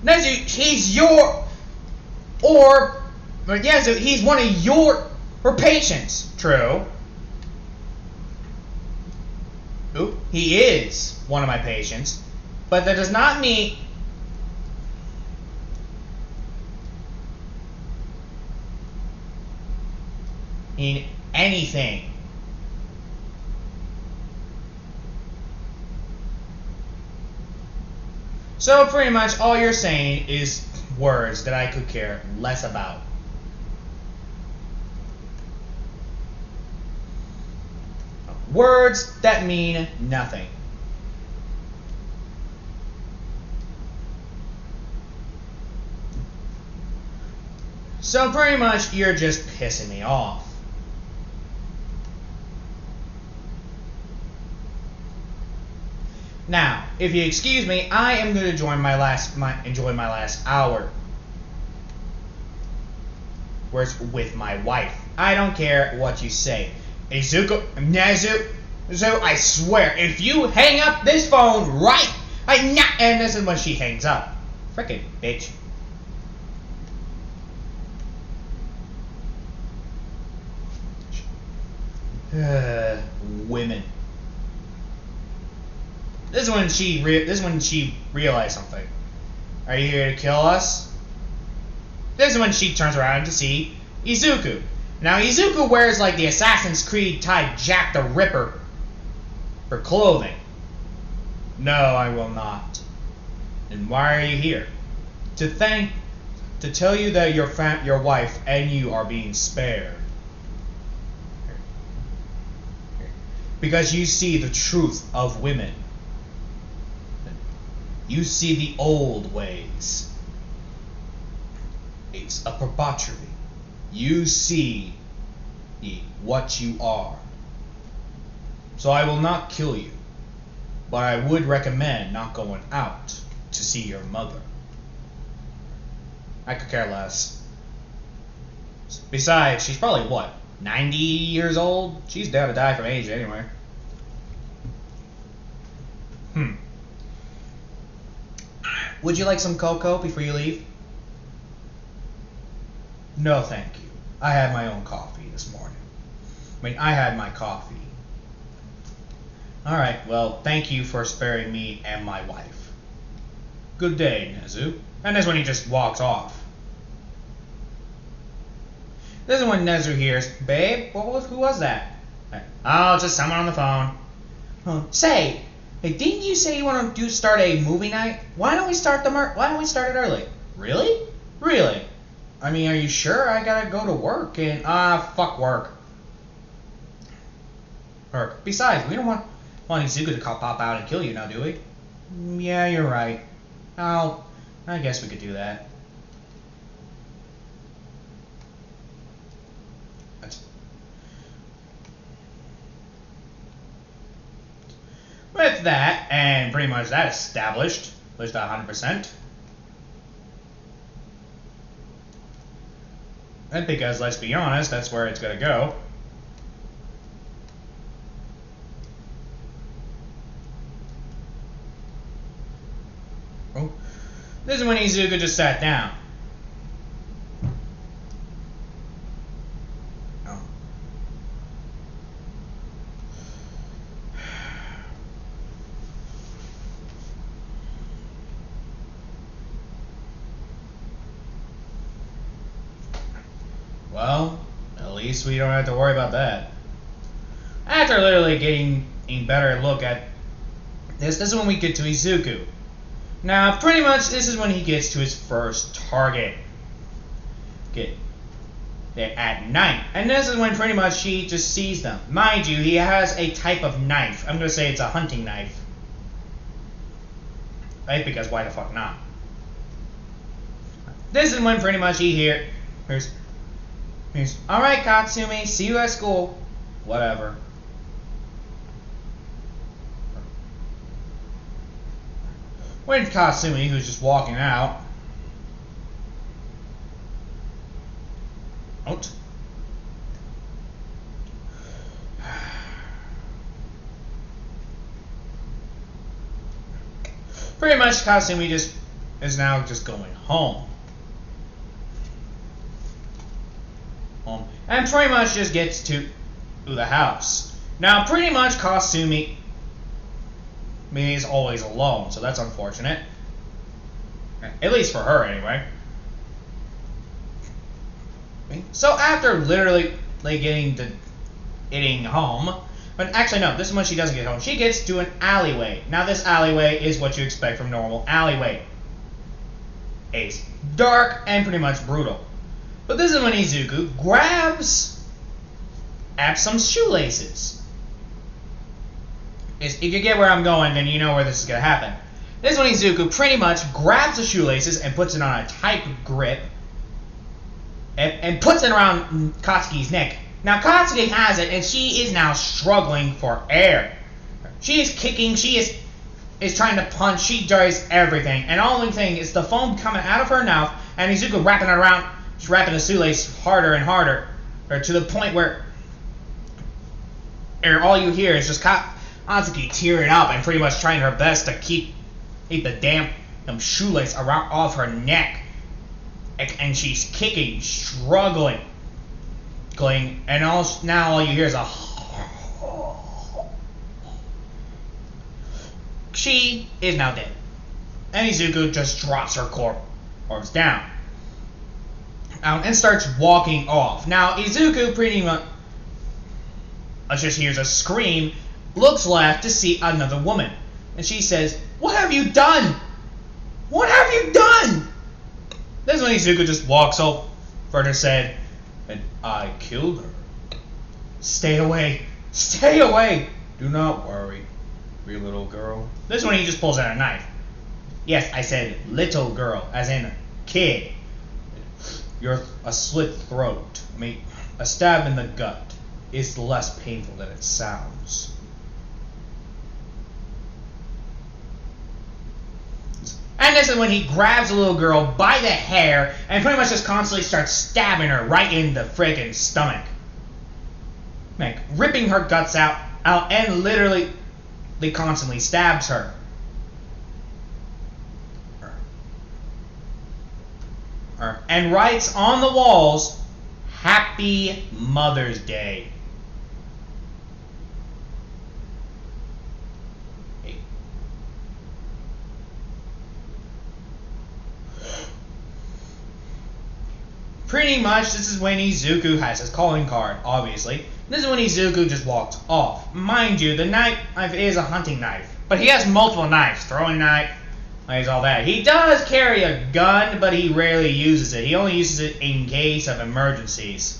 Nezu, he's he's one of her patients. True. Oop, he is one of my patients. But that does not mean anything. So pretty much all you're saying is words that I could care less about. Words that mean nothing. So pretty much you're just pissing me off. Now, if you excuse me, I am going to enjoy my last hour. Where it's with my wife. I don't care what you say. Nezu, I swear, if you hang up this phone and this is when she hangs up. Frickin' bitch. Women. This is when she realized something. Are you here to kill us? This is when she turns around to see Izuku. Now Izuku wears like the Assassin's Creed type Jack the Ripper for clothing. No, I will not. And why are you here? To tell you that your wife and you are being spared. Because you see the truth of women. You see the old ways. It's a debauchery. You see what you are. So I will not kill you, but I would recommend not going out to see your mother. I could care less. Besides, she's probably, 90 years old? She's down to die from age anyway. Would you like some cocoa before you leave? No, thank you. I had my own coffee this morning. I had my coffee. Alright, well, thank you for sparing me and my wife. Good day, Nezu. And that's when he just walks off. This is when Nezu hears, babe, who was that? Oh, just someone on the phone. Say, Hey, didn't you say you want to start a movie night? Why don't we start it early? Really? Really? I mean, are you sure? I gotta go to work and fuck work. Besides, we don't want Izuku to pop out and kill you now, do we? Yeah, you're right. Oh, I guess we could do that. With that, and pretty much that established, at least 100%. And because, let's be honest, that's where it's gonna go. Oh. This is when Izuku just sat down. Oh. Well, at least we don't have to worry about that. After literally getting a better look at this is when we get to Izuku. Now, pretty much, this is when he gets to his first target. At night. And this is when pretty much he just sees them. Mind you, he has a type of knife. I'm going to say it's a hunting knife. Right? Because why the fuck not? This is when pretty much he hears, alright, Katsumi, see you at school. Whatever. When Katsumi, who's just walking out. Out. Pretty much Katsumi is now just going home. And pretty much just gets to the house. Now pretty much Katsumi is always alone, so that's unfortunate. At least for her, anyway. So after literally getting home, but actually no, this is when she doesn't get home. She gets to an alleyway. Now this alleyway is what you expect from normal alleyway. It's dark and pretty much brutal. But this is when Izuku grabs at some shoelaces. If you get where I'm going, then you know where this is going to happen. This is when Izuku pretty much grabs the shoelaces and puts it on a tight grip and puts it around Katsuki's neck. Now Katsuki has it and she is now struggling for air. She is kicking, she is trying to punch, she does everything. And the only thing is the foam coming out of her mouth and Izuku wrapping it around, just wrapping the shoelace harder and harder. Or to the point where all you hear is just Katsuki tearing up and pretty much trying her best to keep the damn shoelace around off her neck. And she's kicking, struggling, and now all you hear is a. She is now dead, and Izuku just drops her corpse down, and starts walking off. Now Izuku pretty much just hears a scream, looks left to see another woman, and she says, "What have you done? What have you done?" This is when Izuku just walks over and said, "And I killed her. Stay away. Stay away. Do not worry, your little girl." This is when he just pulls out a knife. Yes, I said little girl, as in kid. You're a slit throat. I mean, a stab in the gut is less painful than it sounds. And this is when he grabs a little girl by the hair and pretty much just constantly starts stabbing her right in the friggin' stomach. Like, ripping her guts out and literally constantly stabs her. And writes on the walls, "Happy Mother's Day." Pretty much, this is when Izuku has his calling card, obviously. This is when Izuku just walks off. Mind you, the knife is a hunting knife. But he has multiple knives, throwing knife, all that. He does carry a gun, but he rarely uses it. He only uses it in case of emergencies.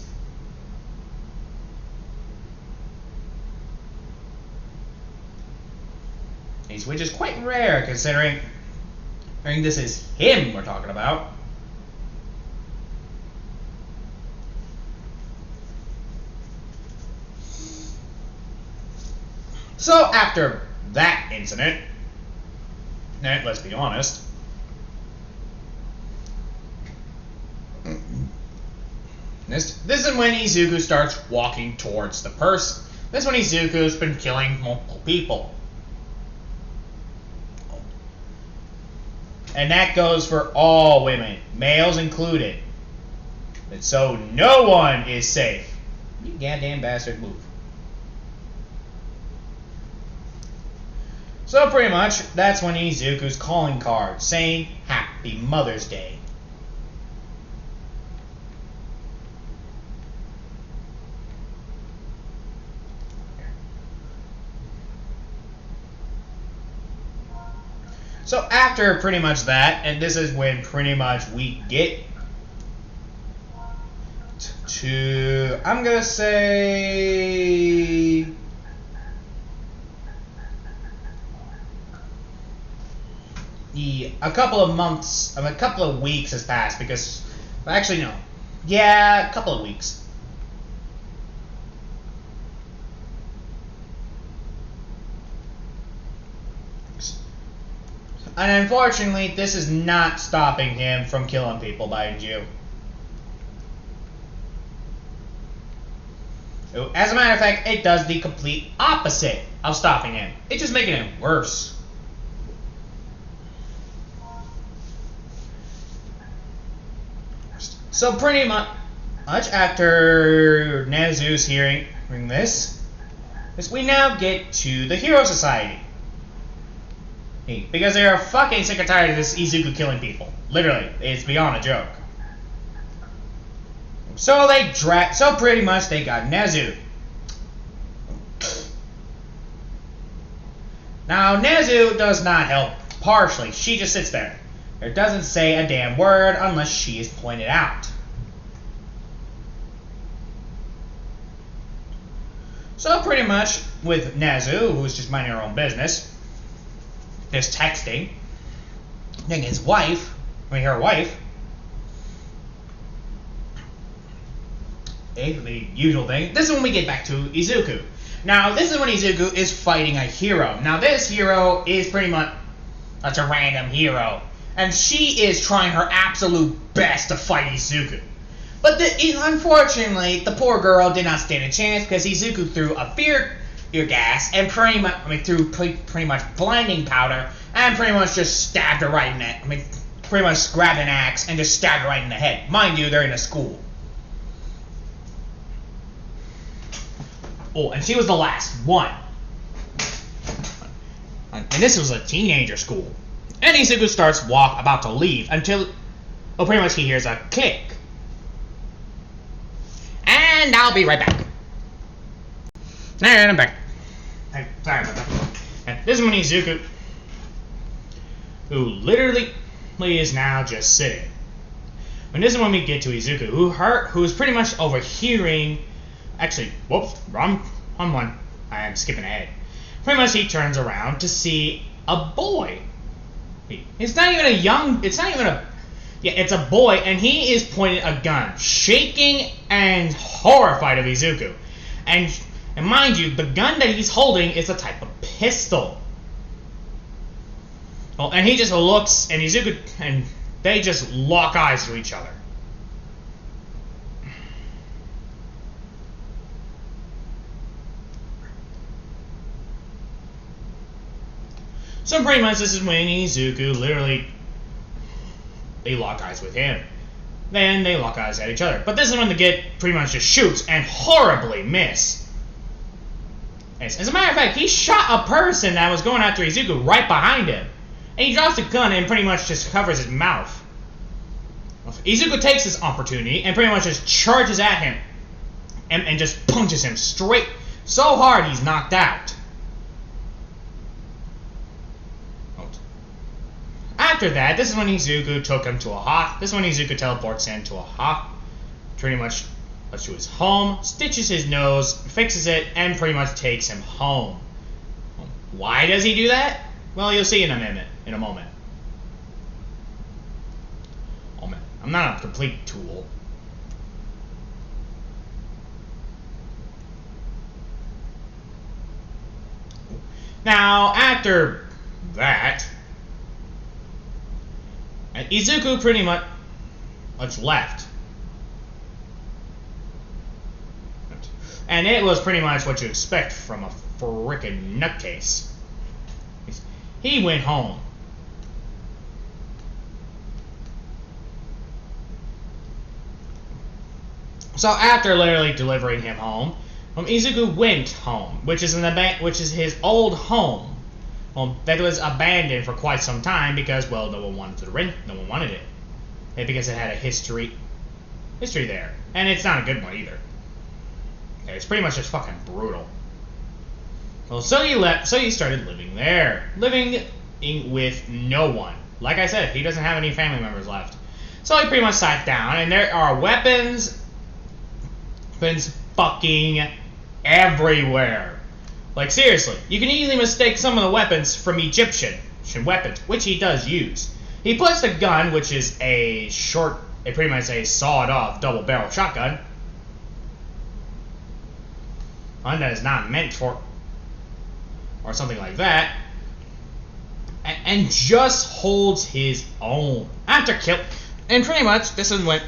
Which is quite rare considering this is him we're talking about. So after that incident, and let's be honest, this is when Izuku starts walking towards the person. This is when Izuku's been killing multiple people. And that goes for all women, males included. And so no one is safe. You goddamn bastard, move. So pretty much, that's when Izuku's calling card, saying Happy Mother's Day. So after pretty much that, and this is when pretty much we get to, I'm gonna say, a couple of weeks has passed because, actually no, yeah, a couple of weeks. And unfortunately, this is not stopping him from killing people, mind you. As a matter of fact, it does the complete opposite of stopping him. It's just making it worse. So pretty much after Nezu's hearing this, we now get to the Hero Society. Because they are fucking sick and tired of this Izuku killing people. Literally, it's beyond a joke. So pretty much they got Nezu. Now Nezu does not help partially. She just sits there. Or doesn't say a damn word unless she is pointed out. So pretty much with Nezu, who's just minding her own business, just texting, then her wife, the usual thing. This is when we get back to Izuku. Now, this is when Izuku is fighting a hero. Now, this hero is pretty much a random hero, and she is trying her absolute best to fight Izuku. But unfortunately, the poor girl did not stand a chance because Izuku threw a fear gas and pretty much blinding powder and pretty much just stabbed her right in the pretty much grabbed an axe and just stabbed her right in the head. Mind you, they're in a school. Oh, and she was the last one. And this was a teenager school. And Izuku starts about to leave until, pretty much he hears a click. And I'll be right back. And I'm back. Sorry about that. And this is when Izuku, who literally is now just sitting. And this is when we get to Izuku, who is pretty much overhearing. Actually, whoops, wrong one. I am skipping ahead. Pretty much he turns around to see a boy. It's not even it's a boy, and he is pointing a gun, shaking and horrified of Izuku. And mind you, the gun that he's holding is a type of pistol. Well, and he just looks, and Izuku, and they just lock eyes to each other. So pretty much this is when Izuku literally, they lock eyes with him. Then they lock eyes at each other. But this is when the Git pretty much just shoots and horribly miss. As a matter of fact, he shot a person that was going after Izuku right behind him. And he drops the gun and pretty much just covers his mouth. Izuku takes this opportunity and pretty much just charges at him. And just punches him straight so hard he's knocked out. after that, this is when Izuku took him to this is when Izuku teleports him to pretty much to his home, stitches his nose, fixes it, and pretty much takes him home. Why does he do that? Well, you'll see in a moment. Oh man, I'm not a complete tool. Now, after that, Izuku pretty much left. And it was pretty much what you expect from a frickin' nutcase. He went home. So after literally delivering him home, Izuku went home, which is his old home. That was abandoned for quite some time because, well, no one wanted it. And because it had a history there, and it's not a good one either. Okay, it's pretty much just fucking brutal. Well, so he started living there, living with no one. Like I said, he doesn't have any family members left. So he pretty much sat down, and there are weapons fucking everywhere. Like, seriously, you can easily mistake some of the weapons from Egyptian weapons, which he does use. He puts the gun, which is pretty much a sawed-off double-barrel shotgun, one that is not meant for, or something like that, and just holds his own. And pretty much, this is when,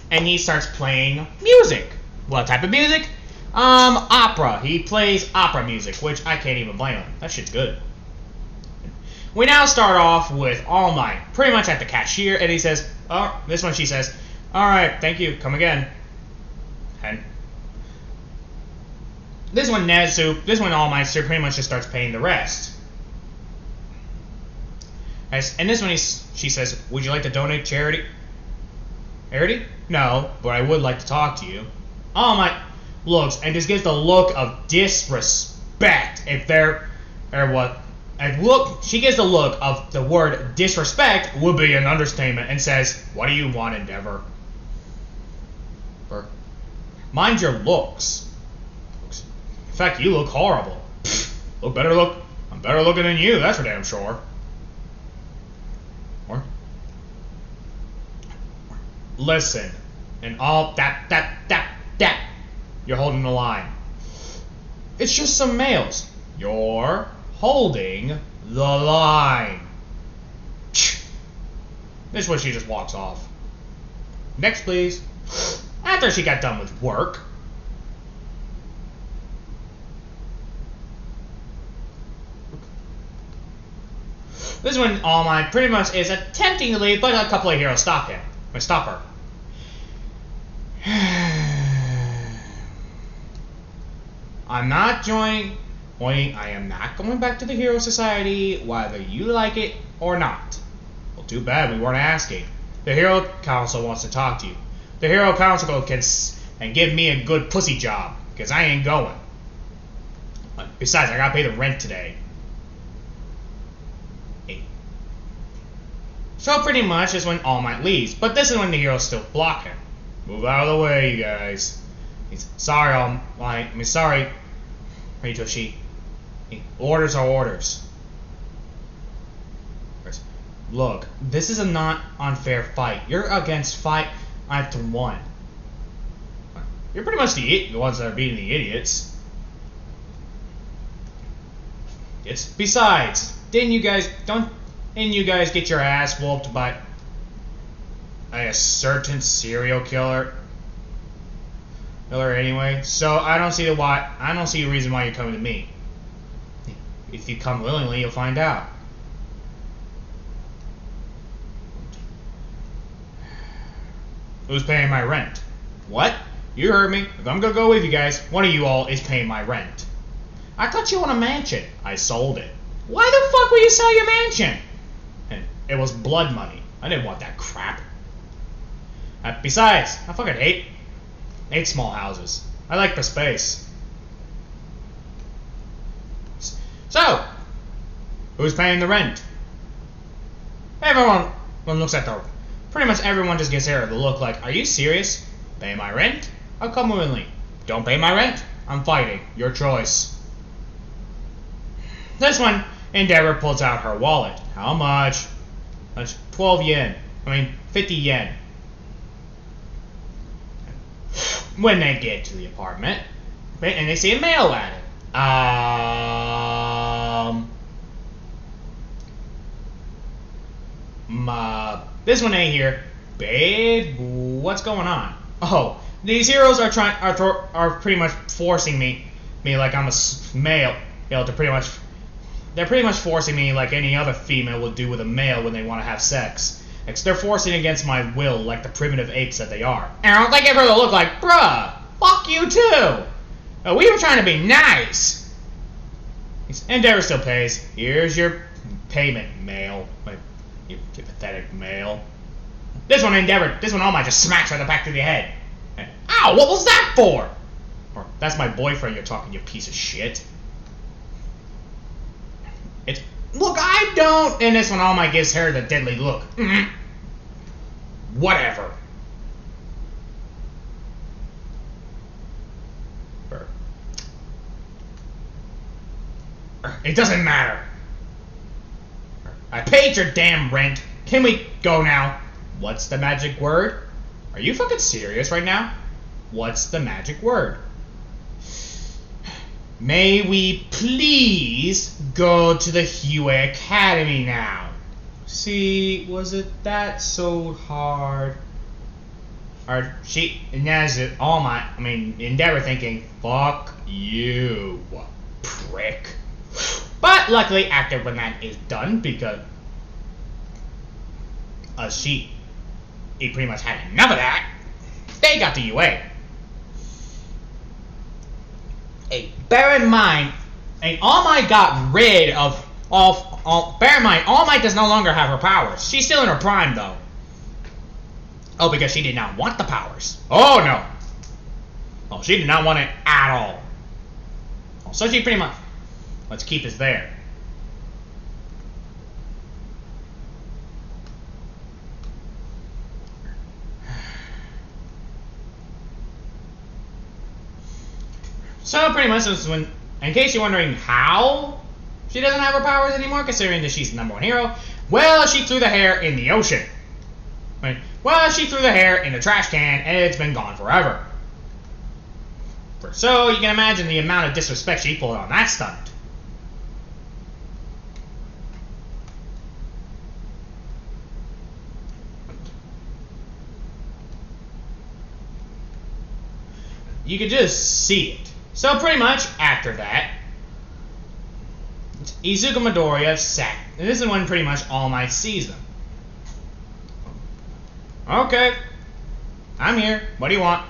and he starts playing music. What type of music? Opera. He plays opera music, which I can't even blame him. That shit's good. We now start off with All Might, pretty much at the cashier, and he says, this one she says, alright, thank you, come again. And this one All Might pretty much just starts paying the rest. And this one she says, would you like to donate charity? Charity? No, but I would like to talk to you. All Might looks and just gives the look of disrespect. She gives the look of the word disrespect would be an understatement and says, what do you want, Endeavor? Mind your looks. In fact, you look horrible. I'm better looking than you, that's for damn sure. Or listen, and all that. You're holding the line. It's just some males. You're holding the line. This is when she just walks off. Next, please. After she got done with work, this is when All Might pretty much is attempting to leave, but a couple of heroes stop her. I am not going back to the Hero Society, whether you like it or not. Well, too bad we weren't asking. The Hero Council wants to talk to you. The Hero Council can give me a good pussy job, because I ain't going. Besides, I gotta pay the rent today. So pretty much is when All Might leaves, but this is when the heroes still block him. Move out of the way, you guys. Sorry, All Might. Sorry, Hitoshi. Orders are orders. Look, this is a not unfair fight. You're against 5-1. You're pretty much the ones that are beating the idiots. Besides, didn't you guys get your ass whooped by a certain serial killer anyway? So I don't see a reason why you're coming to me. If you come willingly, you'll find out. Who's paying my rent? What? You heard me. If I'm gonna go with you guys, one of you all is paying my rent. I thought you owned a mansion. I sold it. Why the fuck would you sell your mansion? It was blood money. I didn't want that crap. Besides, I fucking hate small houses. I like the space. So, who's paying the rent? Everyone looks at the... Pretty much everyone just gives her the look like, are you serious? Pay my rent? I'll come willingly. Don't pay my rent? I'm fighting. Your choice. This one, Endeavor pulls out her wallet. How much? That's 12 yen. 50 yen. When they get to the apartment, and they see a mail at it. This one ain't here. Babe, what's going on? Oh, these heroes are pretty much forcing me like I'm a male, to pretty much... They're pretty much forcing me like any other female would do with a male when they want to have sex. They're forcing against my will like the primitive apes that they are. And they give her the look like, bruh, fuck you too. We were trying to be nice. Endeavor still pays. Here's your payment, male. You pathetic male. This one, All Might just smacks her in the back of the head. And, ow, what was that for? Or, that's my boyfriend you're talking, you piece of shit. Look, I don't... And this one, All Might gives her the deadly look. Whatever. It doesn't matter. I paid your damn rent. Can we go now? What's the magic word? Are you fucking serious right now? What's the magic word? May we please go to the Hue Academy now? See, was it that so hard? Or Endeavor thinking, fuck you, prick. But luckily, after when that is done, because he pretty much had enough of that, they got the UA. Hey, bear in mind, All Might got rid of all. Bear in mind, All Might does no longer have her powers. She's still in her prime, though. Oh, because she did not want the powers. Oh no. Oh, she did not want it at all. Oh, so she pretty much. Let's keep us there. So pretty much, when, in case you're wondering how she doesn't have her powers anymore, considering that she's the #1 hero, well, she threw the hair in the ocean. Well, she threw the hair in the trash can, and it's been gone forever. So you can imagine the amount of disrespect she pulled on that stunt. You could just see it. So pretty much after that, Izuku Midoriya sat. And this is when pretty much All Might sees them. Okay, I'm here. What do you want?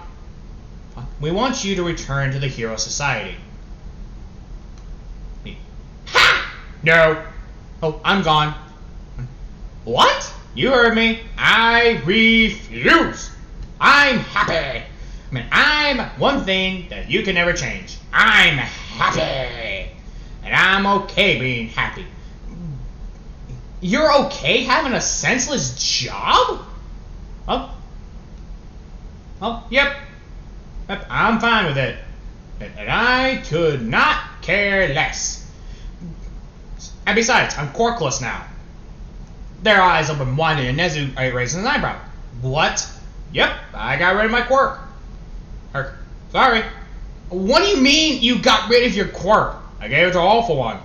We want you to return to the Hero Society. Ha! No. Oh, I'm gone. What? You heard me. I refuse. I'm happy. I'm one thing that you can never change. I'm happy. And I'm okay being happy. You're okay having a senseless job? Oh, yep. I'm fine with it. And I could not care less. And besides, I'm quirkless now. Their eyes open wide and Nezu raises an eyebrow. What? Yep, I got rid of my quirk. Sorry. What do you mean you got rid of your quirk? I gave it to All for one.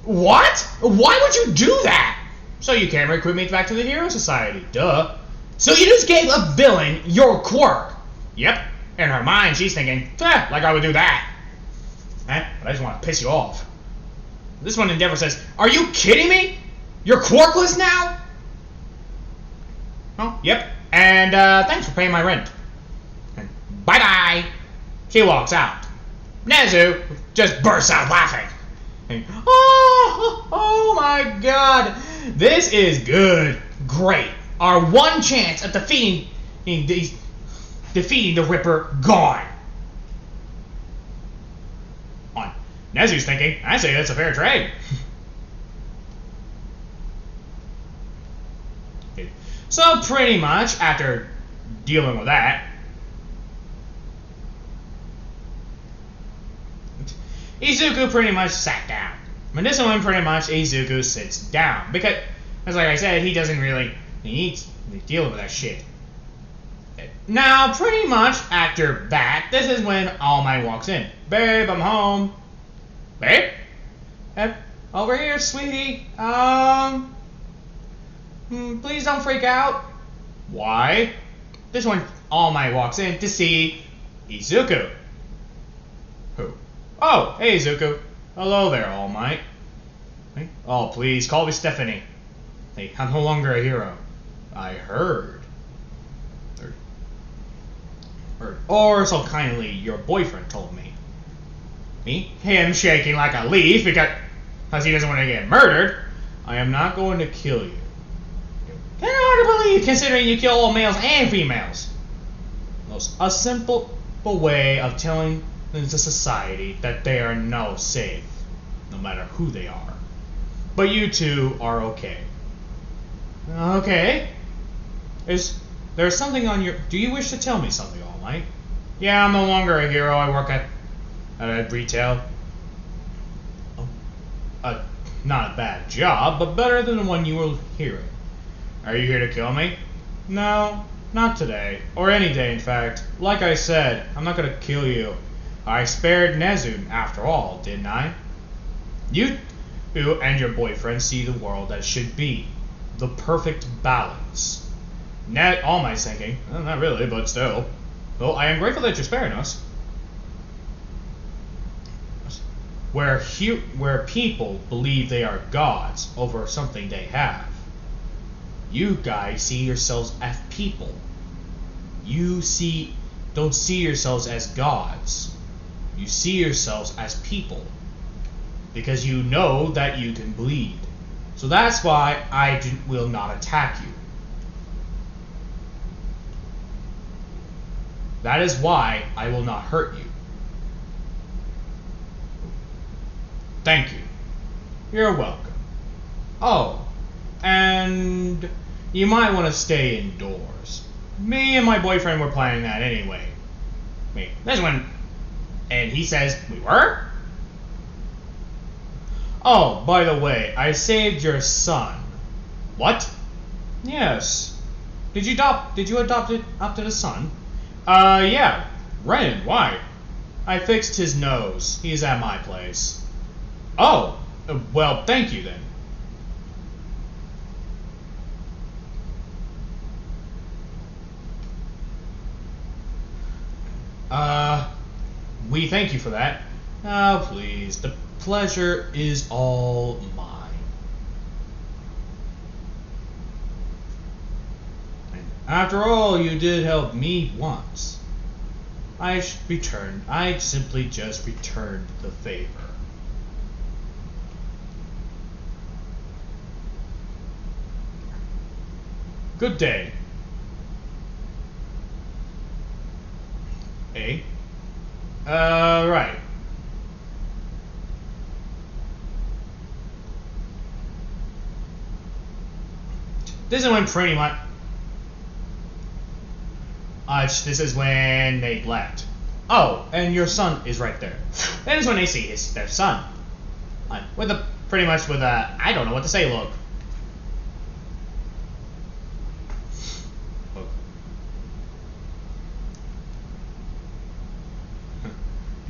What? Why would you do that? So you can recruit me back to the Hero Society. Duh. So you just gave a villain your quirk? Yep. In her mind, she's thinking, like I would do that. But I just want to piss you off. This one, Endeavor says, are you kidding me? You're quirkless now? Oh, yep. And thanks for paying my rent. And bye-bye. She walks out. Nezu just bursts out laughing. And, oh my god. This is good. Great. Our one chance at defeating the Ripper gone. On Nezu's thinking, I say that's a fair trade. So pretty much after dealing with that, Izuku pretty much sat down. When this one pretty much Izuku sits down because, as like I said, he needs to deal with that shit. Now, pretty much after that, this is when All Might walks in. Babe, I'm home. Babe? Over here, sweetie. Please don't freak out. Why? This one, All Might walks in to see Izuku. Who? Oh, hey, Izuku. Hello there, All Might. Hey? Oh, please, call me Stephanie. Hey, I'm no longer a hero. I heard. Or so kindly your boyfriend told me. Me? Him shaking like a leaf because he doesn't want to get murdered. I am not going to kill you. Kind of hard to believe considering you kill all males and females. A simple way of telling the society that they are no safe, no matter who they are. But you two are okay. Okay. There's something on your... Do you wish to tell me something, All Might? Yeah, I'm no longer a hero. I work at retail. Oh. Not a bad job, but better than the one you were hearing. Are you here to kill me? No, not today. Or any day, in fact. Like I said, I'm not gonna kill you. I spared Nezu, after all, didn't I? You and your boyfriend see the world as should be. The perfect balance. All Might's thinking, well, not really, but still. Well, I am grateful that you're sparing us. Where people believe they are gods over something they have. You guys see yourselves as people. You don't see yourselves as gods. You see yourselves as people. Because you know that you can bleed. So that's why I will not attack you. That is why I will not hurt you. Thank you. You're welcome. Oh, and you might want to stay indoors. Me and my boyfriend were planning that anyway. Wait, this one. And he says, we were? Oh, by the way, I saved your son. What? Yes. Did you adopt a son? Yeah. Ren, why? I fixed his nose. He's at my place. Oh, well, thank you then. We thank you for that. Oh, please, the pleasure is all mine. After all, you did help me once. I simply just returned the favor. Good day. Eh? Right. This is when pretty much... this is when they left. Oh, and your son is right there. That is when they see their son. With a, I don't know what to say look.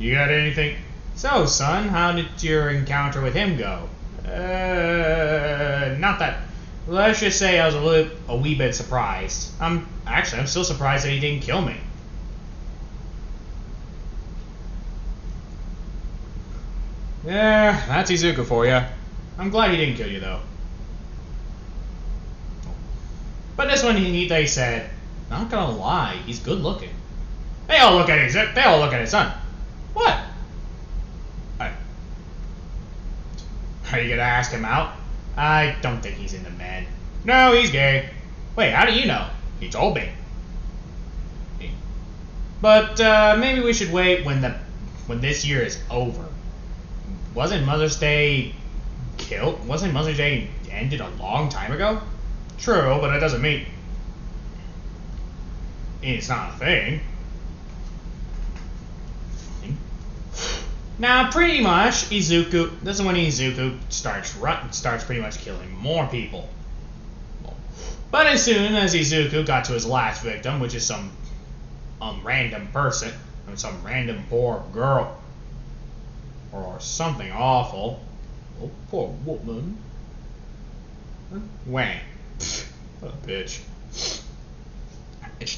You got anything? So, son, how did your encounter with him go? Not that. Let's just say I was a wee bit surprised. I'm still surprised that he didn't kill me. Yeah, that's Izuku for you. I'm glad he didn't kill you, though. But this one, they said, not gonna lie, he's good looking. They all look at his son. What? Are you gonna ask him out? I don't think he's into men. No, he's gay. Wait, how do you know? He told me. But maybe we should wait when this year is over. Wasn't Mother's Day ended a long time ago? True, but it doesn't mean. It's not a thing. Now, pretty much, Izuku. This is when Izuku starts pretty much killing more people. But as soon as Izuku got to his last victim, which is some random person, or some random poor girl, or something awful. Oh, poor woman. Wang. What a bitch.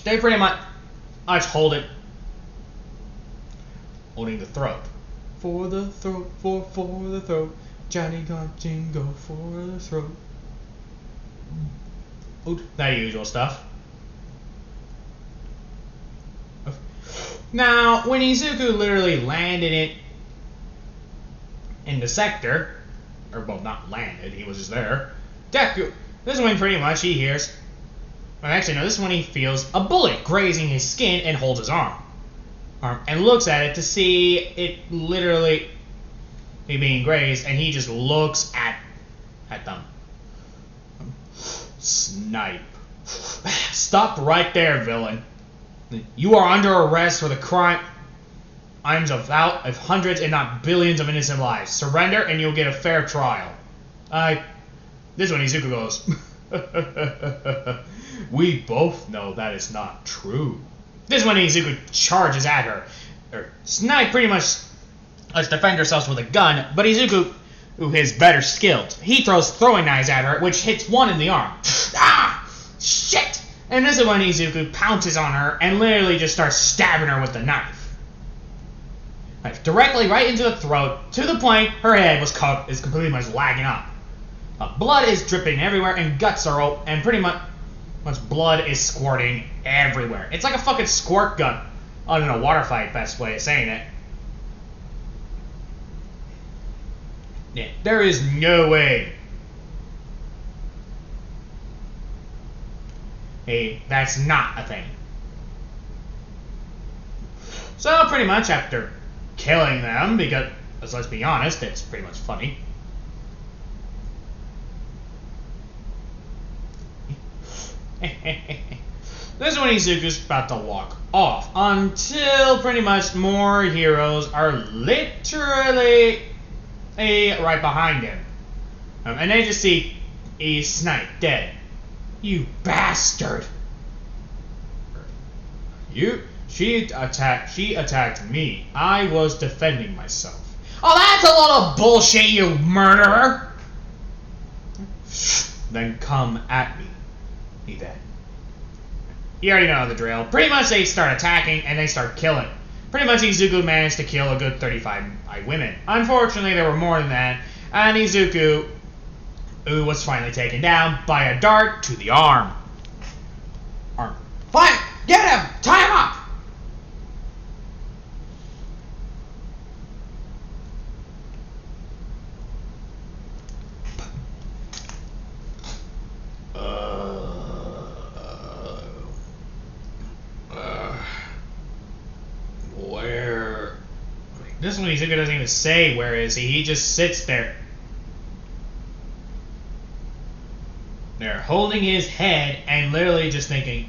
They pretty much. I just hold it. Holding the throat. For the throat, for the throat. Johnny got jingo for the throat. Oh, that usual stuff. Now, when Izuku literally landed it in the sector, or well, not landed, he was just there. Deku. This is when pretty much he hears. Well, actually, no. This is when he feels a bullet grazing his skin and holds his arm, and looks at it to see it literally being grazed, and he just looks at them. Snipe. Stop right there, villain. You are under arrest for the crimes of hundreds, if not billions, of innocent lives. Surrender, and you'll get a fair trial. This one, Izuku goes. We both know that is not true. This one, Izuku charges at her. Snipe pretty much let's defend herself with a gun, but Izuku, who is better skilled, he throws throwing knives at her, which hits one in the arm. Ah! Shit! And this is when Izuku pounces on her and literally just starts stabbing her with the knife. Directly right into the throat, to the point her head is completely much lagging up. Blood is dripping everywhere, and guts are open, and pretty much blood is squirting everywhere. It's like a fucking squirt gun. I don't know, water fight, best way of saying it. Yeah, there is no way. Hey, that's not a thing. So pretty much after killing them, because let's be honest, it's pretty much funny. This is when Izuku's about to walk off, until pretty much more heroes are literally right behind him. And they just see a Snipe dead. You bastard! She attacked me. I was defending myself. Oh, that's a lot of bullshit, you murderer! Then come at me. He then. You already know the drill. Pretty much they start attacking and they start killing. Pretty much Izuku managed to kill a good 35 women. Unfortunately, there were more than that, and Izuku was finally taken down by a dart to the arm. Fine! Get him! Tie him up! Where? This one Izuku doesn't even say where is he. He just sits there. They're holding his head and literally just thinking,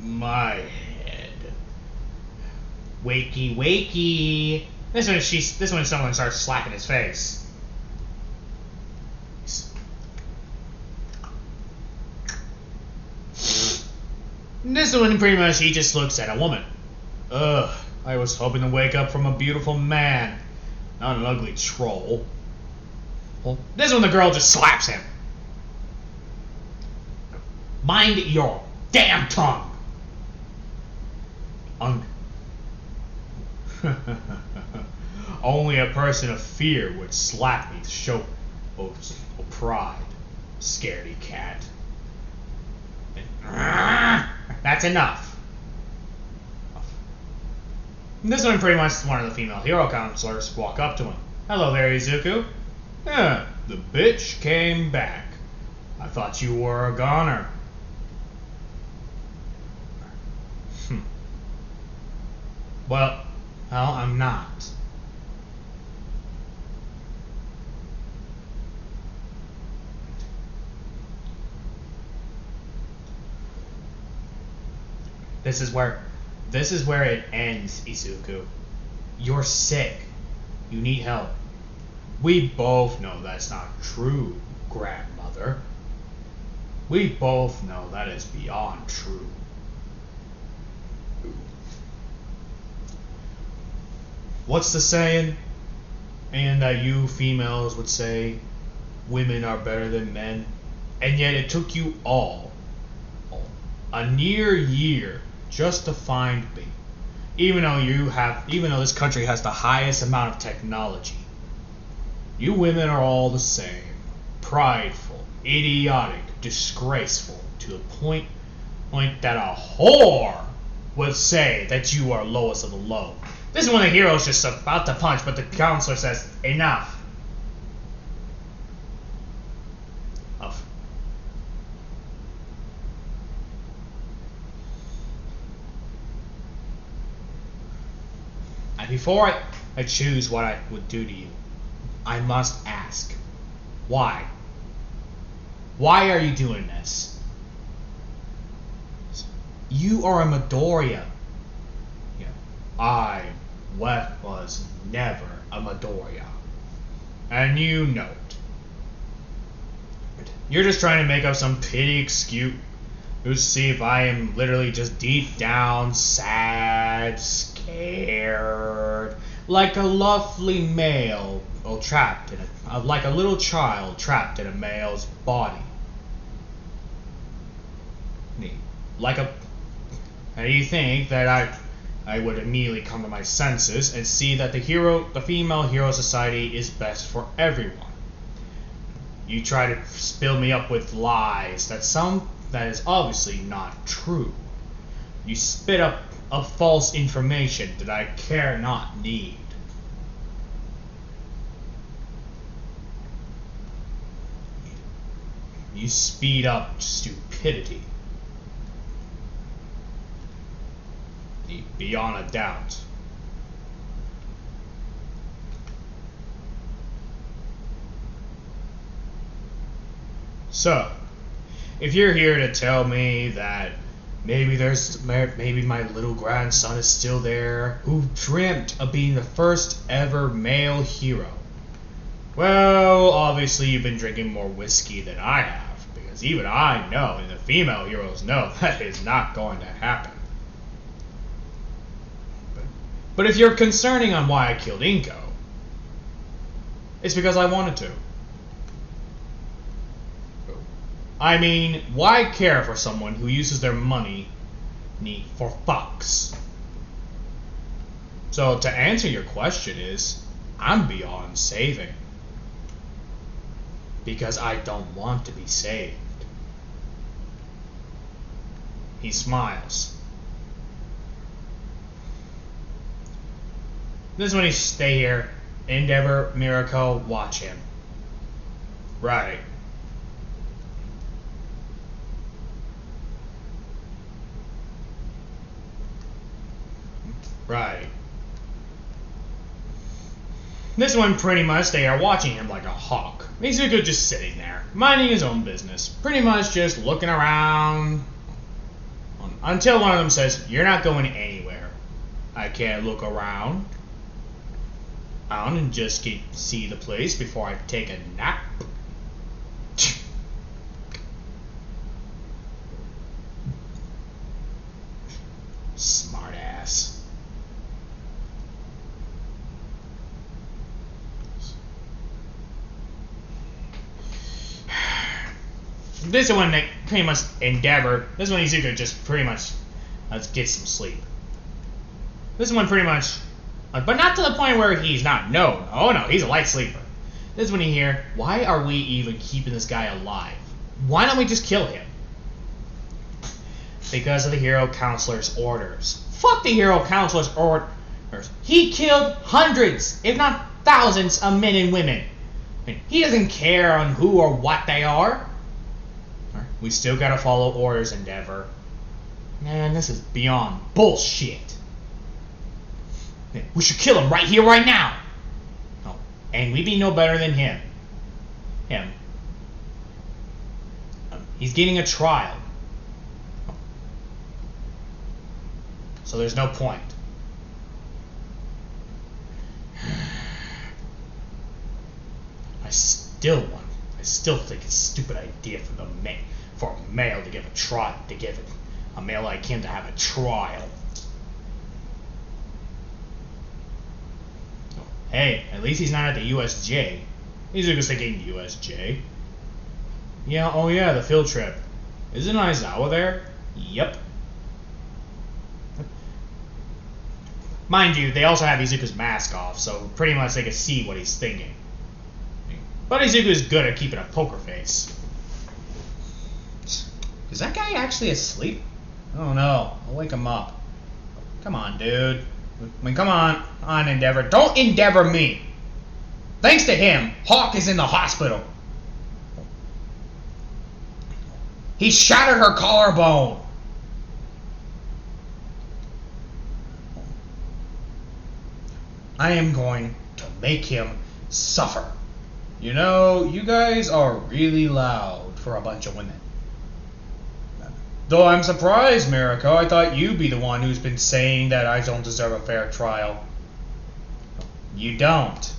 my head. Wakey, wakey. This one someone starts slapping his face. This one pretty much he just looks at a woman. Ugh, I was hoping to wake up from a beautiful man, not an ugly troll. Well, this one the girl just slaps him. Mind your damn tongue. Only a person of fear would slap me to show pride, scaredy cat. That's enough. This one pretty much one of the female hero counselors walk up to him. Hello there, Izuku. Yeah, the bitch came back. I thought you were a goner. Well, I'm not. This is where it ends, Izuku. You're sick. You need help. We both know that's not true, grandmother. We both know that is beyond true. What's the saying? And that you females would say women are better than men. And yet it took you all a near year just to find me. Even though this country has the highest amount of technology. You women are all the same. Prideful, idiotic, disgraceful, to the point that a whore would say that you are lowest of the low. This is when the hero's just about to punch, but the counselor says, enough. And before I choose what I would do to you, I must ask, why? Why are you doing this? You are a Midoriya. Yeah, I was never a Midoriya. And you know it. You're just trying to make up some pity excuse to see if I am literally just deep down sad, scared, like a lovely male, trapped in like a little child trapped in a male's body. And you think that I would immediately come to my senses and see that the female hero society is best for everyone. You try to spill me up with lies that is obviously not true. You spit up a false information that I care not need. You speed up stupidity. Beyond a doubt. So, if you're here to tell me that maybe my little grandson is still there who dreamt of being the first ever male hero, well, obviously you've been drinking more whiskey than I have, because even I know, and the female heroes know, that is not going to happen. But if you're concerning on why I killed Inko, it's because I wanted to. I mean, why care for someone who uses their money for fucks? So to answer your question is, I'm beyond saving. Because I don't want to be saved. He smiles. This is when he stay here. Endeavor, Miracle, watch him. Right. Right. This one pretty much they are watching him like a hawk. Izuku just sitting there, minding his own business. Pretty much just looking around. Until one of them says, "You're not going anywhere." I can't look around. And just see the place before I take a nap. Smart ass. This one that pretty much Endeavor. This one Izuku just pretty much let's get some sleep. This one pretty much. But not to the point where he's not known. Oh no, he's a light sleeper. This is when you hear, why are we even keeping this guy alive? Why don't we just kill him? Because of the Hero Counselor's orders. Fuck the Hero Counselor's orders. He killed hundreds, if not thousands, of men and women. I mean, he doesn't care on who or what they are. We still gotta follow orders, Endeavor. Man, this is beyond bullshit. We should kill him right here, right now. Oh, and we be no better than him. He's getting a trial. so there's no point. I still think it's a stupid idea for a male to give a male like him to have a trial. Hey, at least he's not at the USJ. Izuku's thinking USJ. Yeah, oh yeah, the field trip. Isn't Aizawa there? Yep. Mind you, they also have Izuku's mask off, so pretty much they can see what he's thinking. But Izuku's good at keeping a poker face. Is that guy actually asleep? Oh no, I'll wake him up. Come on, dude. I mean, come on, Endeavor. Don't Endeavor me! Thanks to him, Hawk is in the hospital. He shattered her collarbone. I am going to make him suffer. You know, you guys are really loud for a bunch of women. Though I'm surprised, Mirako. I thought you'd be the one who's been saying that I don't deserve a fair trial. You don't.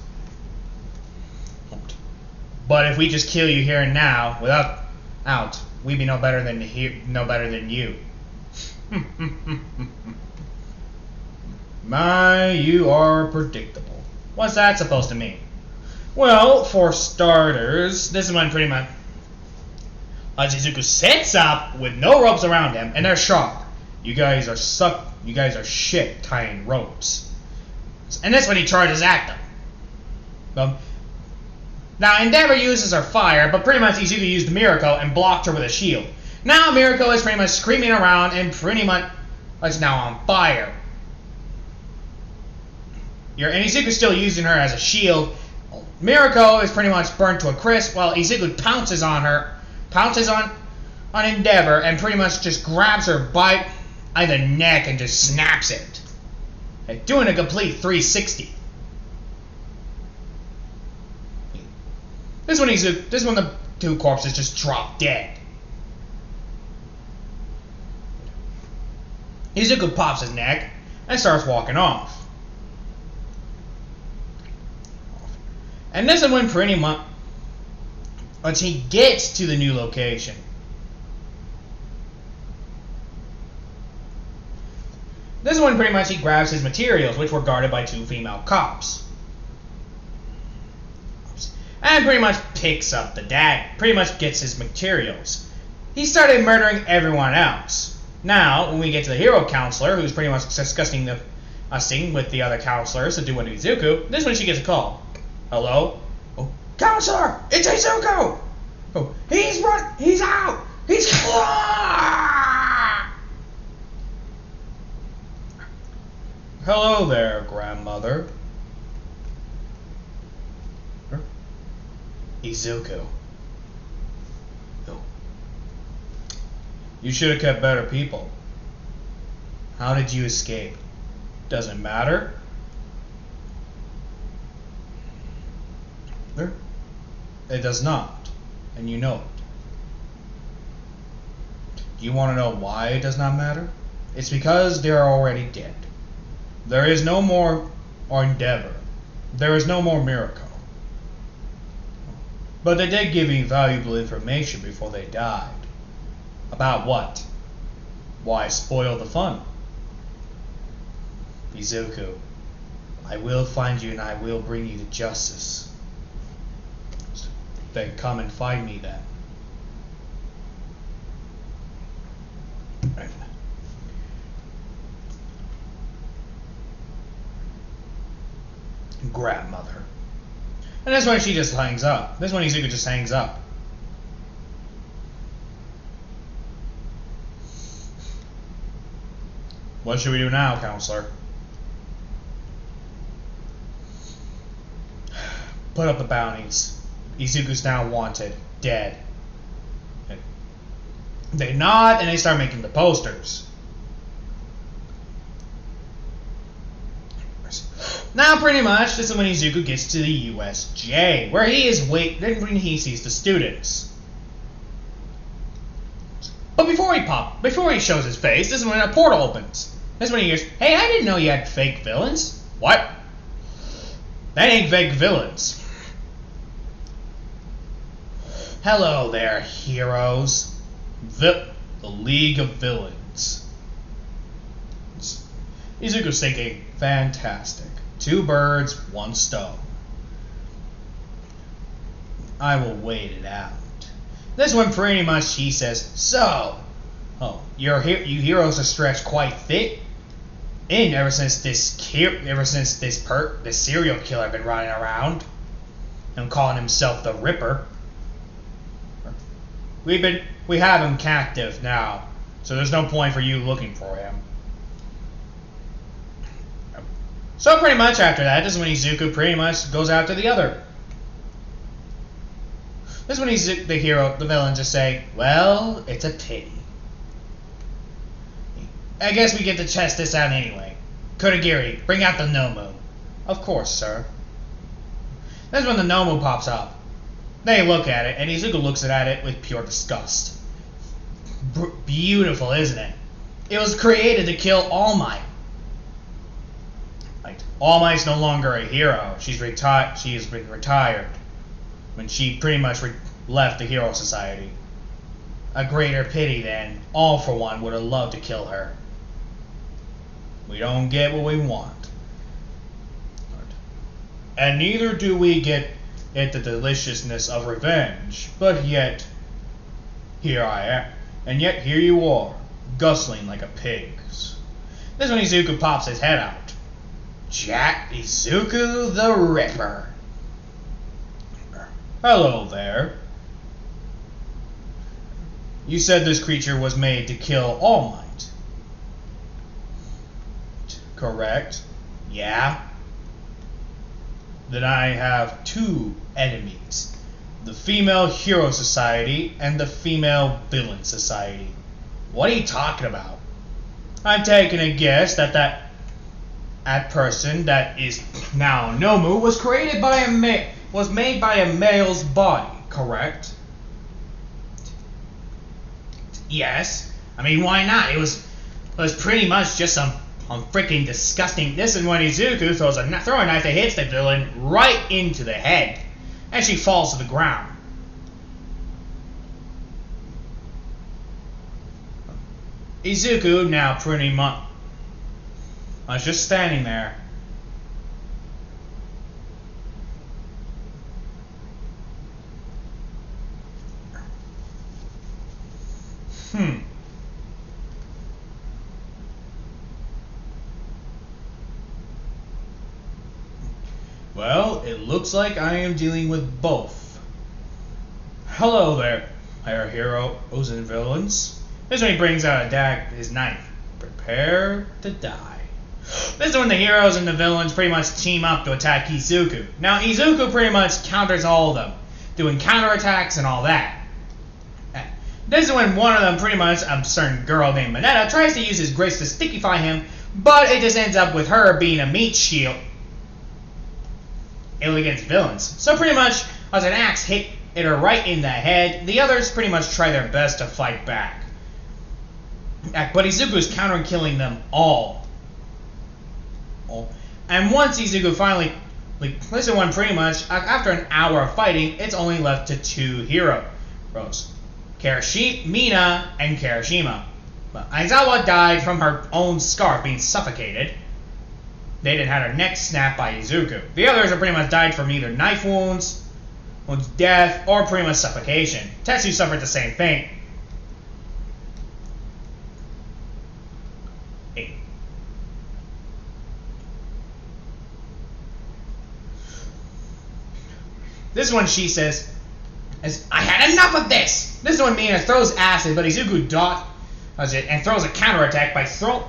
But if we just kill you here and now, we'd be no better than you. My, you are predictable. What's that supposed to mean? Well, for starters, this is when pretty much Izuku sits up with no ropes around him, and they're shocked. You guys are shit tying ropes. And that's when he charges at them. Now, Endeavor uses her fire, but pretty much Izuku used Mirako and blocked her with a shield. Now Mirako is pretty much screaming around and pretty much is now on fire. And Izuku's still using her as a shield. Mirako is pretty much burnt to a crisp while Izuku pounces on Endeavor and pretty much just grabs her by the neck and just snaps it. Doing a complete 360. This one the two corpses just drop dead. Izuku pops his neck and starts walking off. And this is when pretty much once he gets to the new location. This is when pretty much he grabs his materials, which were guarded by two female cops. And pretty much picks up the dagger. Pretty much gets his materials. He started murdering everyone else. Now, when we get to the hero counselor, who's pretty much discussing a scene with the other counselors to do with Izuku, this is when she gets a call. Hello? Oh, counselor! It's Izuku! Oh, he's out! He's Hello there, grandmother. Izuku. Oh. You should have kept better people. How did you escape? Doesn't matter. It does not, and you know it. Do you want to know why it does not matter? It's because they are already dead. There is no more Endeavor. There is no more Mirako. But they did give you valuable information before they died. About what? Why spoil the fun? Izuku, I will find you and I will bring you to justice. Then come and find me then. Grandmother. And that's when she just hangs up. That's when Izuku just hangs up. What should we do now, counselor? Put up the bounties. Izuku's now wanted. Dead. They nod and they start making the posters. Now, pretty much, this is when Izuku gets to the USJ, where he is waiting when he sees the students. But before he shows his face, this is when a portal opens. That's when he hears, "Hey, I didn't know you had fake villains." What? That ain't fake villains. Hello there, heroes. The League of Villains. Izuku's thinking, fantastic. 2 birds, 1 stone. I will wait it out. This one pretty much, he says, so, you heroes are stretched quite thick. And ever since this serial killer been running around and calling himself the Ripper. We have him captive now, so there's no point for you looking for him. So pretty much after that, this is when Izuku pretty much goes after the other. This is when the villain just say, well, it's a pity. I guess we get to test this out anyway. Kodagiri, bring out the Nomu. Of course, sir. That's when the Nomu pops up. They look at it, and Izuku looks at it with pure disgust. Beautiful, isn't it? It was created to kill All Might. Like, All Might's no longer a hero. She has been retired when she pretty much left the Hero Society. A greater pity than All for One would have loved to kill her. We don't get what we want. And neither do we get the deliciousness of revenge. But yet, here I am. And yet here you are, gustling like a pig's. This is when Izuku pops his head out. Jack Izuku the Ripper. Hello there. You said this creature was made to kill All Might. Correct. Yeah. Then I have 2 enemies. The Female Hero Society and the Female Villain Society. What are you talking about? I'm taking a guess that person that is now Nomu was created by made by a male's body, correct? Yes. I mean, why not? It was pretty much just some freaking disgusting. This is when Izuku throws a knife that hits the villain right into the head, and she falls to the ground. Izuku now pretty much was just standing there. Well, it looks like I am dealing with both. Hello there, heroes and villains. This is when he brings out his knife. Prepare to die. This is when the heroes and the villains pretty much team up to attack Izuku. Now, Izuku pretty much counters all of them, doing counterattacks and all that. This is when one of them, pretty much a certain girl named Mineta, tries to use his grace to stickify him, but it just ends up with her being a meat shield against villains. So pretty much, as an axe hit her right in the head, the others pretty much try their best to fight back. But Izuku is countering, killing them all. And once Izuku finally, this is when pretty much, after an hour of fighting, it's only left to 2 heroes. Mina and Kirishima. But Aizawa died from her own scarf being suffocated. They didn't have her neck snapped by Izuku. The others are pretty much died from either knife wounds, death, or pretty much suffocation. Tetsu suffered the same thing. This one she says, I had enough of this! This one Mina throws acid, but Izuku dodges it and throws a counterattack by throwing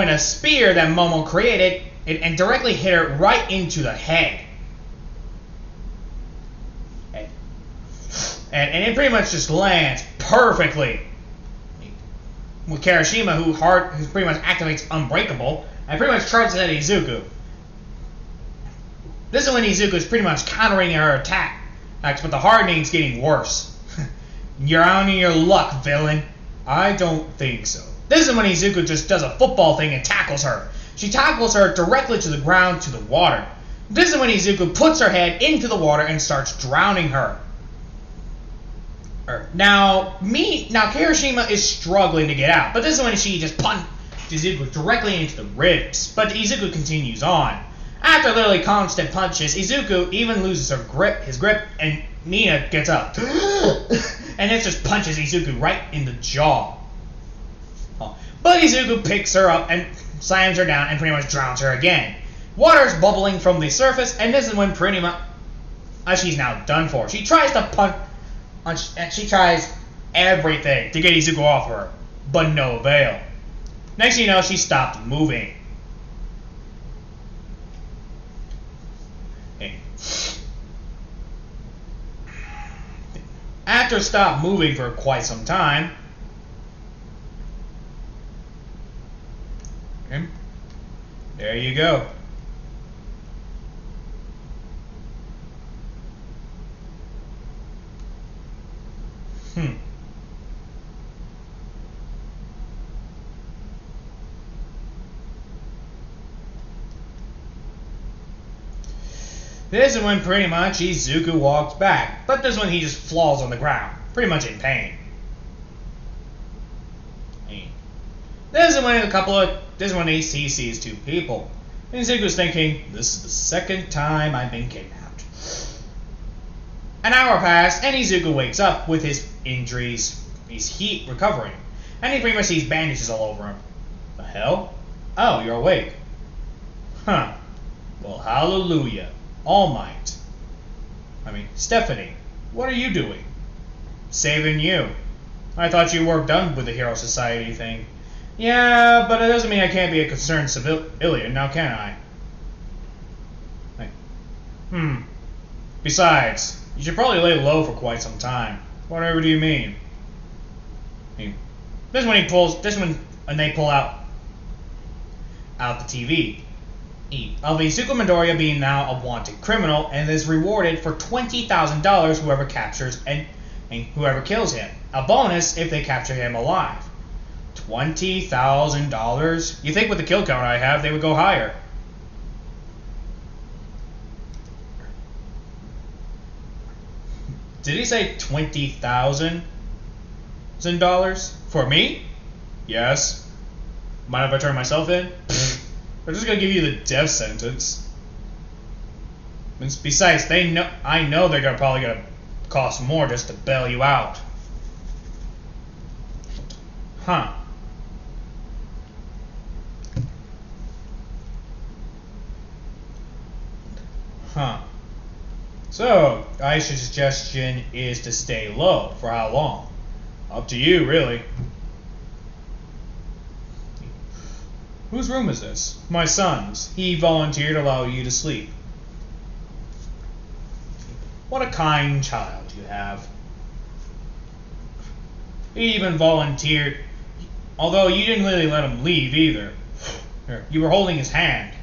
a spear that Momo created and directly hit her right into the head. And it pretty much just lands perfectly. With Kirishima, who pretty much activates Unbreakable, and pretty much charges at Izuku. This is when Izuku is pretty much countering her attacks, but the hardening's getting worse. You're on your luck, villain. I don't think so. This is when Izuku just does a football thing and tackles her. She tackles her directly to the ground, to the water. This is when Izuku puts her head into the water and starts drowning her. Now Kirishima is struggling to get out, but this is when she just punches Izuku directly into the ribs. But Izuku continues on. After literally constant punches, Izuku even loses his grip, and Mina gets up. And it just punches Izuku right in the jaw. But Izuku picks her up and slams her down and pretty much drowns her again. Water's bubbling from the surface, and this is when pretty much she's now done for. She tries to punch, and she tries everything to get Izuku off her, but no avail. Next thing you know, she stopped moving. After stop moving for quite some time, there you go. This is when pretty much Izuku walks back, but this one he just falls on the ground, pretty much in pain. This is when he sees two people. And Izuku's thinking, this is the second time I've been kidnapped. An hour passed, and Izuku wakes up with his injuries, his heat recovering, and he pretty much sees bandages all over him. The hell? Oh, you're awake. Huh. Well, hallelujah. All Might. Stephanie, what are you doing? Saving you. I thought you were done with the Hero Society thing. Yeah, but it doesn't mean I can't be a concerned civilian, now can I? Besides, you should probably lay low for quite some time. Whatever do you mean? This is when they pull out the TV. Of Izuku Midoriya being now a wanted criminal and is rewarded for $20,000 whoever captures and whoever kills him. A bonus if they capture him alive. $20,000? You think with the kill count I have, they would go higher. Did he say $20,000 for me? Yes. Mind if I turn myself in? They're just gonna give you the death sentence. Besides, I know they're probably gonna cost more just to bail you out. Huh. So, Aisha's suggestion is to stay low. For how long? Up to you, really. Whose room is this? My son's. He volunteered to allow you to sleep. What a kind child you have. He even volunteered, although you didn't really let him leave either. You were holding his hand.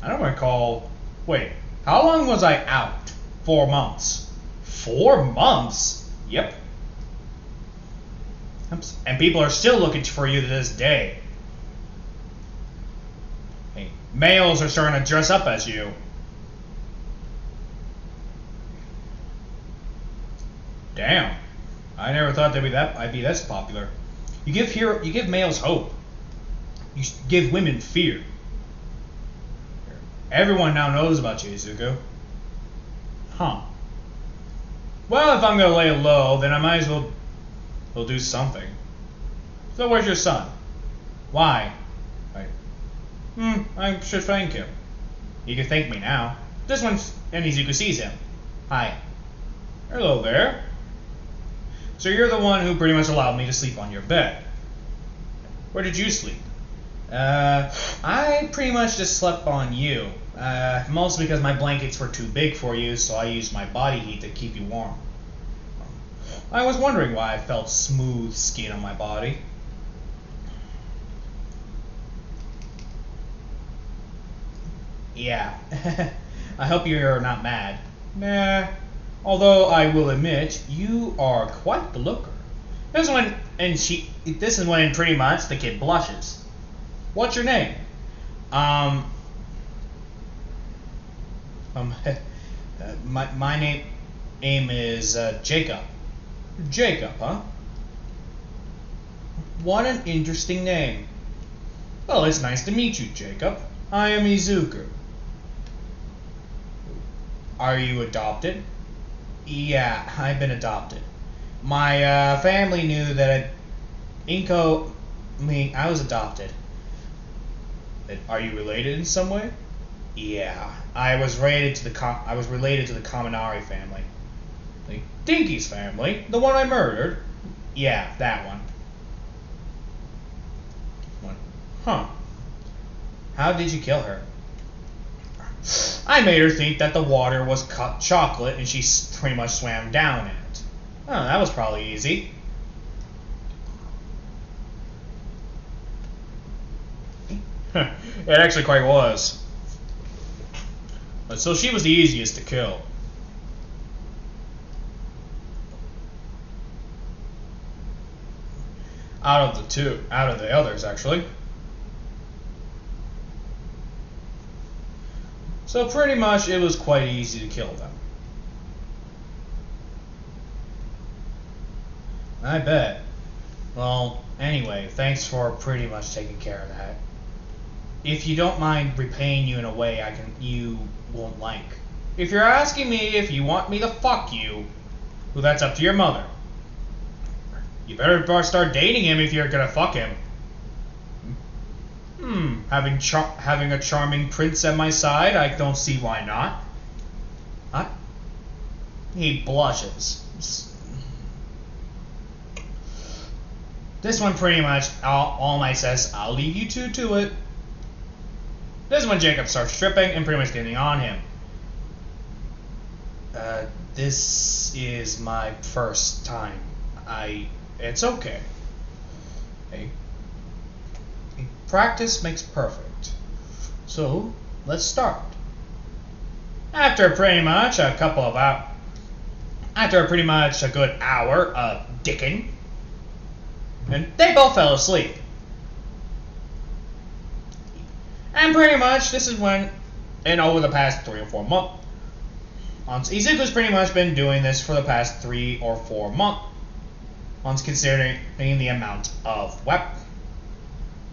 I don't recall. Wait, how long was I out? 4 months. 4 months? Yep. And people are still looking for you to this day. Males are starting to dress up as you. Damn. I never thought I'd be this popular. You give males hope. You give women fear. Everyone now knows about you, Izuku. Huh. Well, if I'm gonna lay low, then I might as well do something. So where's your son? Why? I should thank him. You can thank me now. This one's, and Izuku sees him. Hi. Hello there. So you're the one who pretty much allowed me to sleep on your bed. Where did you sleep? I pretty much just slept on you. Mostly because my blankets were too big for you, so I used my body heat to keep you warm. I was wondering why I felt smooth skin on my body. Yeah. I hope you're not mad. Nah. Although I will admit, you are quite the looker. This is when and this is when pretty much the kid blushes. What's your name? My name is Jacob. Jacob, huh? What an interesting name. Well, it's nice to meet you, Jacob. I am Izuku. Are you adopted? Yeah, I've been adopted. My family knew that I was adopted. Are you related in some way? Yeah, I was related to the Kaminari family. The Dinky's family? The one I murdered? Yeah, that one. Huh. How did you kill her? I made her think that the water was cut chocolate and she pretty much swam down in it. Oh, that was probably easy. It actually quite was. So she was the easiest to kill. Out of the others, actually. So pretty much it was quite easy to kill them. I bet. Well, anyway, thanks for pretty much taking care of that. If you don't mind repaying you in a way you won't like. If you're asking me if you want me to fuck you, well, that's up to your mother. You better start dating him if you're gonna fuck him. Having a charming prince at my side, I don't see why not. Huh? He blushes. This one pretty much, All Might says, I'll leave you two to it. This is when Jacob starts tripping and pretty much getting on him. This is my first time. It's okay. Hey. Practice makes perfect. So, let's start. After pretty much a good hour of dicking, and they both fell asleep. And pretty much this is when, and over the past 3 or 4 months, Izuku's pretty much been doing this for the past 3 or 4 months, considering the amount of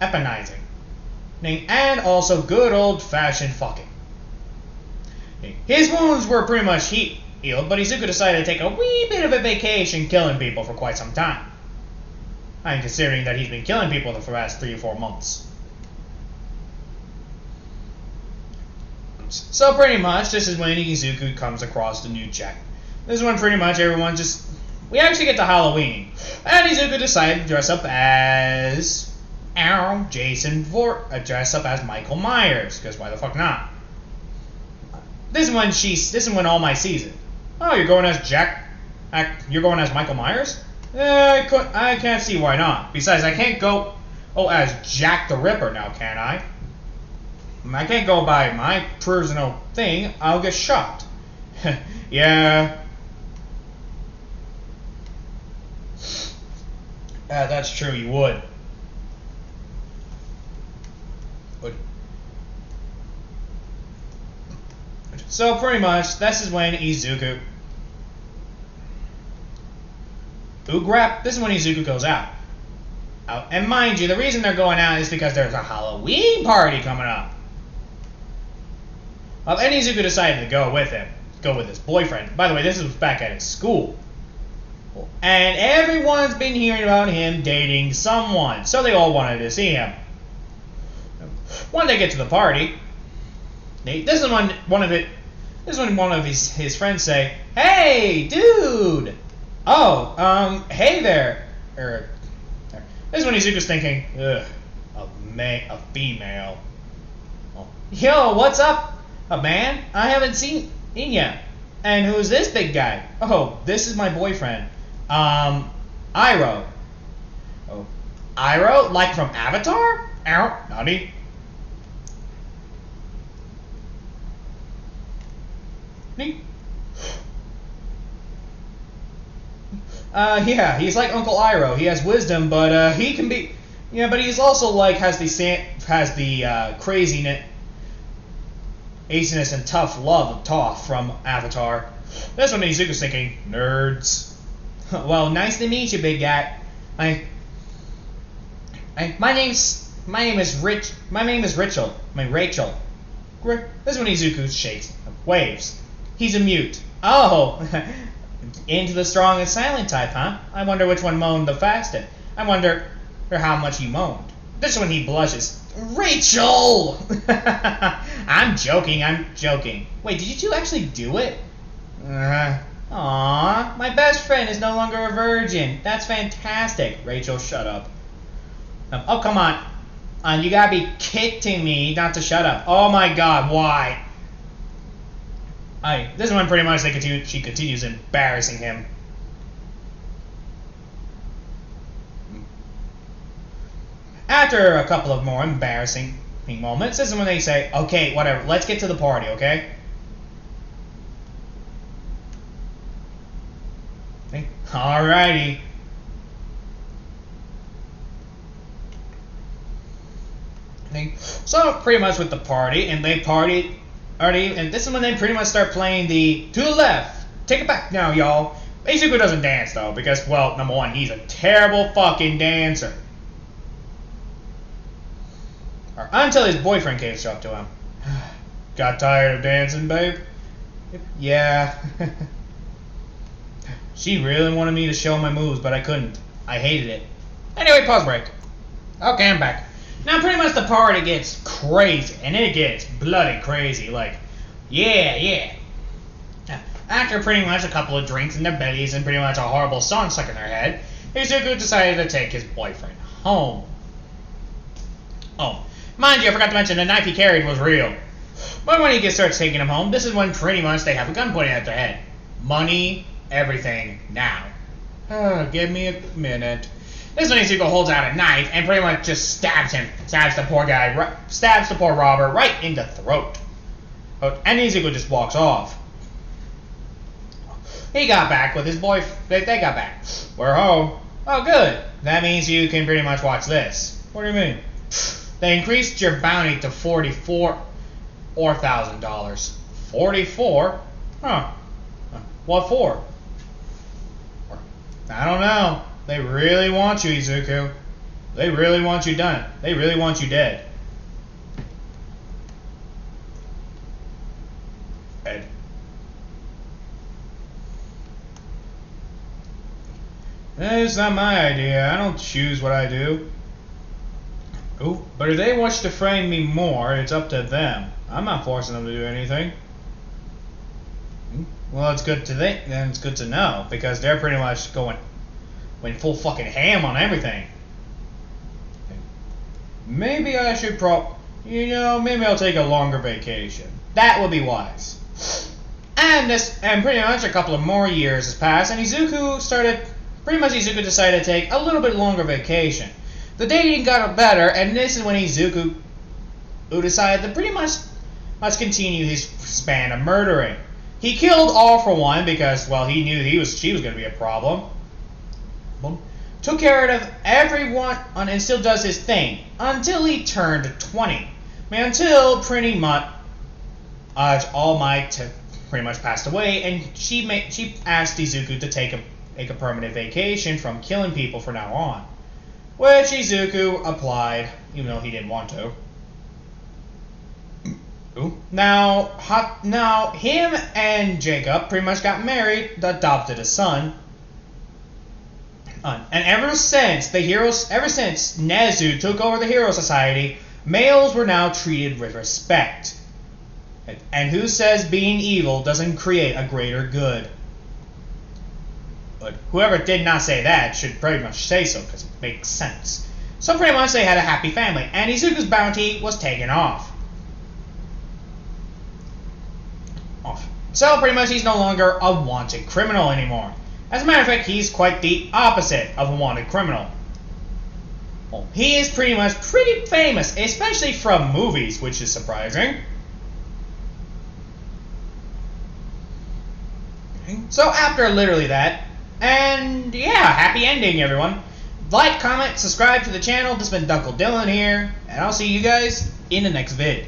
weaponizing, and also good old-fashioned fucking. His wounds were pretty much healed, but Izuku decided to take a wee bit of a vacation killing people for quite some time. I'm considering that he's been killing people for the past 3 or 4 months. So pretty much, this is when Izuku comes across the new check. This is when pretty much everyone we actually get to Halloween. And Izuku decided to dress up as dress up as Michael Myers, because why the fuck not? This is when All Might sees it. Oh, you're going as you're going as Michael Myers? I can't see why not. Besides, I can't go as Jack the Ripper now, can I? I can't go by my personal thing. I'll get shot. Yeah. That's true, you would. So pretty much, this is when Izuku this is when Izuku goes out. And mind you, the reason they're going out is because there's a Halloween party coming up. And Izuku decided to go with his boyfriend. By the way, this was back at his school. And everyone's been hearing about him dating someone, so they all wanted to see him. When they get to the party, this is when one of his friends say, "Hey, dude! Oh, hey there." This is when Izuku's thinking, ugh, a female. Oh. Yo, what's up? A man? I haven't seen ya. And who's this big guy? Oh, this is my boyfriend. Iroh. Oh, Iroh? Like from Avatar? Ow, naughty. Yeah, he's like Uncle Iroh. He has wisdom, but he can be, yeah, but he's also like has the craziness and tough love of Toph from Avatar. That's what Izuku's thinking. Nerds. Well, nice to meet you, big guy. My name is Rachel. Rachel. This is when Izuku shakes, waves. He's a mute. Oh, into the strong and silent type, huh? I wonder which one moaned the fastest. I wonder how much he moaned. This is when he blushes. Rachel! I'm joking. Wait, did you two actually do it? Aww, my best friend is no longer a virgin. That's fantastic. Rachel, shut up. Oh, come on. You gotta be kidding me not to shut up. Oh my god, why? This one pretty much she continues embarrassing him. After a couple of more embarrassing moments, this is when they say, okay, whatever, let's get to the party, okay? Alrighty. So pretty much with the party, and they party already, and this is when they pretty much start playing the to the left, take it back now, y'all. Izuku doesn't dance though, because, well, number one, he's a terrible fucking dancer. Until his boyfriend came up to him. Got tired of dancing, babe? Yeah. She really wanted me to show my moves, but I couldn't. I hated it. Anyway, pause break. Okay, I'm back. Now, pretty much the party gets crazy, and it gets bloody crazy. Like, yeah. After pretty much a couple of drinks in their bellies and pretty much a horrible song stuck in their head, Izuku decided to take his boyfriend home. Oh, mind you, I forgot to mention the knife he carried was real. But when he starts taking him home, this is when pretty much they have a gun pointed at their head. Money, everything, now. Give me a minute. This is when Izuku holds out a knife and pretty much just stabs him. Stabs the poor robber right in the throat. And Izuku just walks off. He got back with his boyfriend. They got back. We're home. Oh, good. That means you can pretty much watch this. What do you mean? They increased your bounty to $44,000. 44? Huh. What for? I don't know. They really want you, Izuku. They really want you done. They really want you dead. Ed. It's not my idea. I don't choose what I do. Ooh, but if they wish to frame me more, it's up to them. I'm not forcing them to do anything. Well, it's good to think, then it's good to know, because they're pretty much going full fucking ham on everything. Maybe I should maybe I'll take a longer vacation. That would be wise. And pretty much a couple of more years has passed, and Izuku decided to take a little bit longer vacation. The dating got better, and this is when Izuku decided to pretty much continue his span of murdering. He killed All For One because, well, he knew she was going to be a problem. Took care of everyone and still does his thing until he turned 20. Until pretty much All Might pretty much passed away, and she asked Izuku to take a permanent vacation from killing people from now on, which Izuku applied, even though he didn't want to. Now him and Jacob pretty much got married, adopted a son, and ever since Nezu took over the Hero Society, males were now treated with respect. And who says being evil doesn't create a greater good? But whoever did not say that should pretty much say so, because it makes sense. So pretty much they had a happy family, and Izuku's bounty was taken off. So pretty much he's no longer a wanted criminal anymore. As a matter of fact, he's quite the opposite of a wanted criminal. Well, he is pretty famous, especially from movies, which is surprising. So after literally that, And yeah, happy ending, everyone. Like, comment, subscribe to the channel. This has been Dunkle Dylan here, and I'll see you guys in the next vid.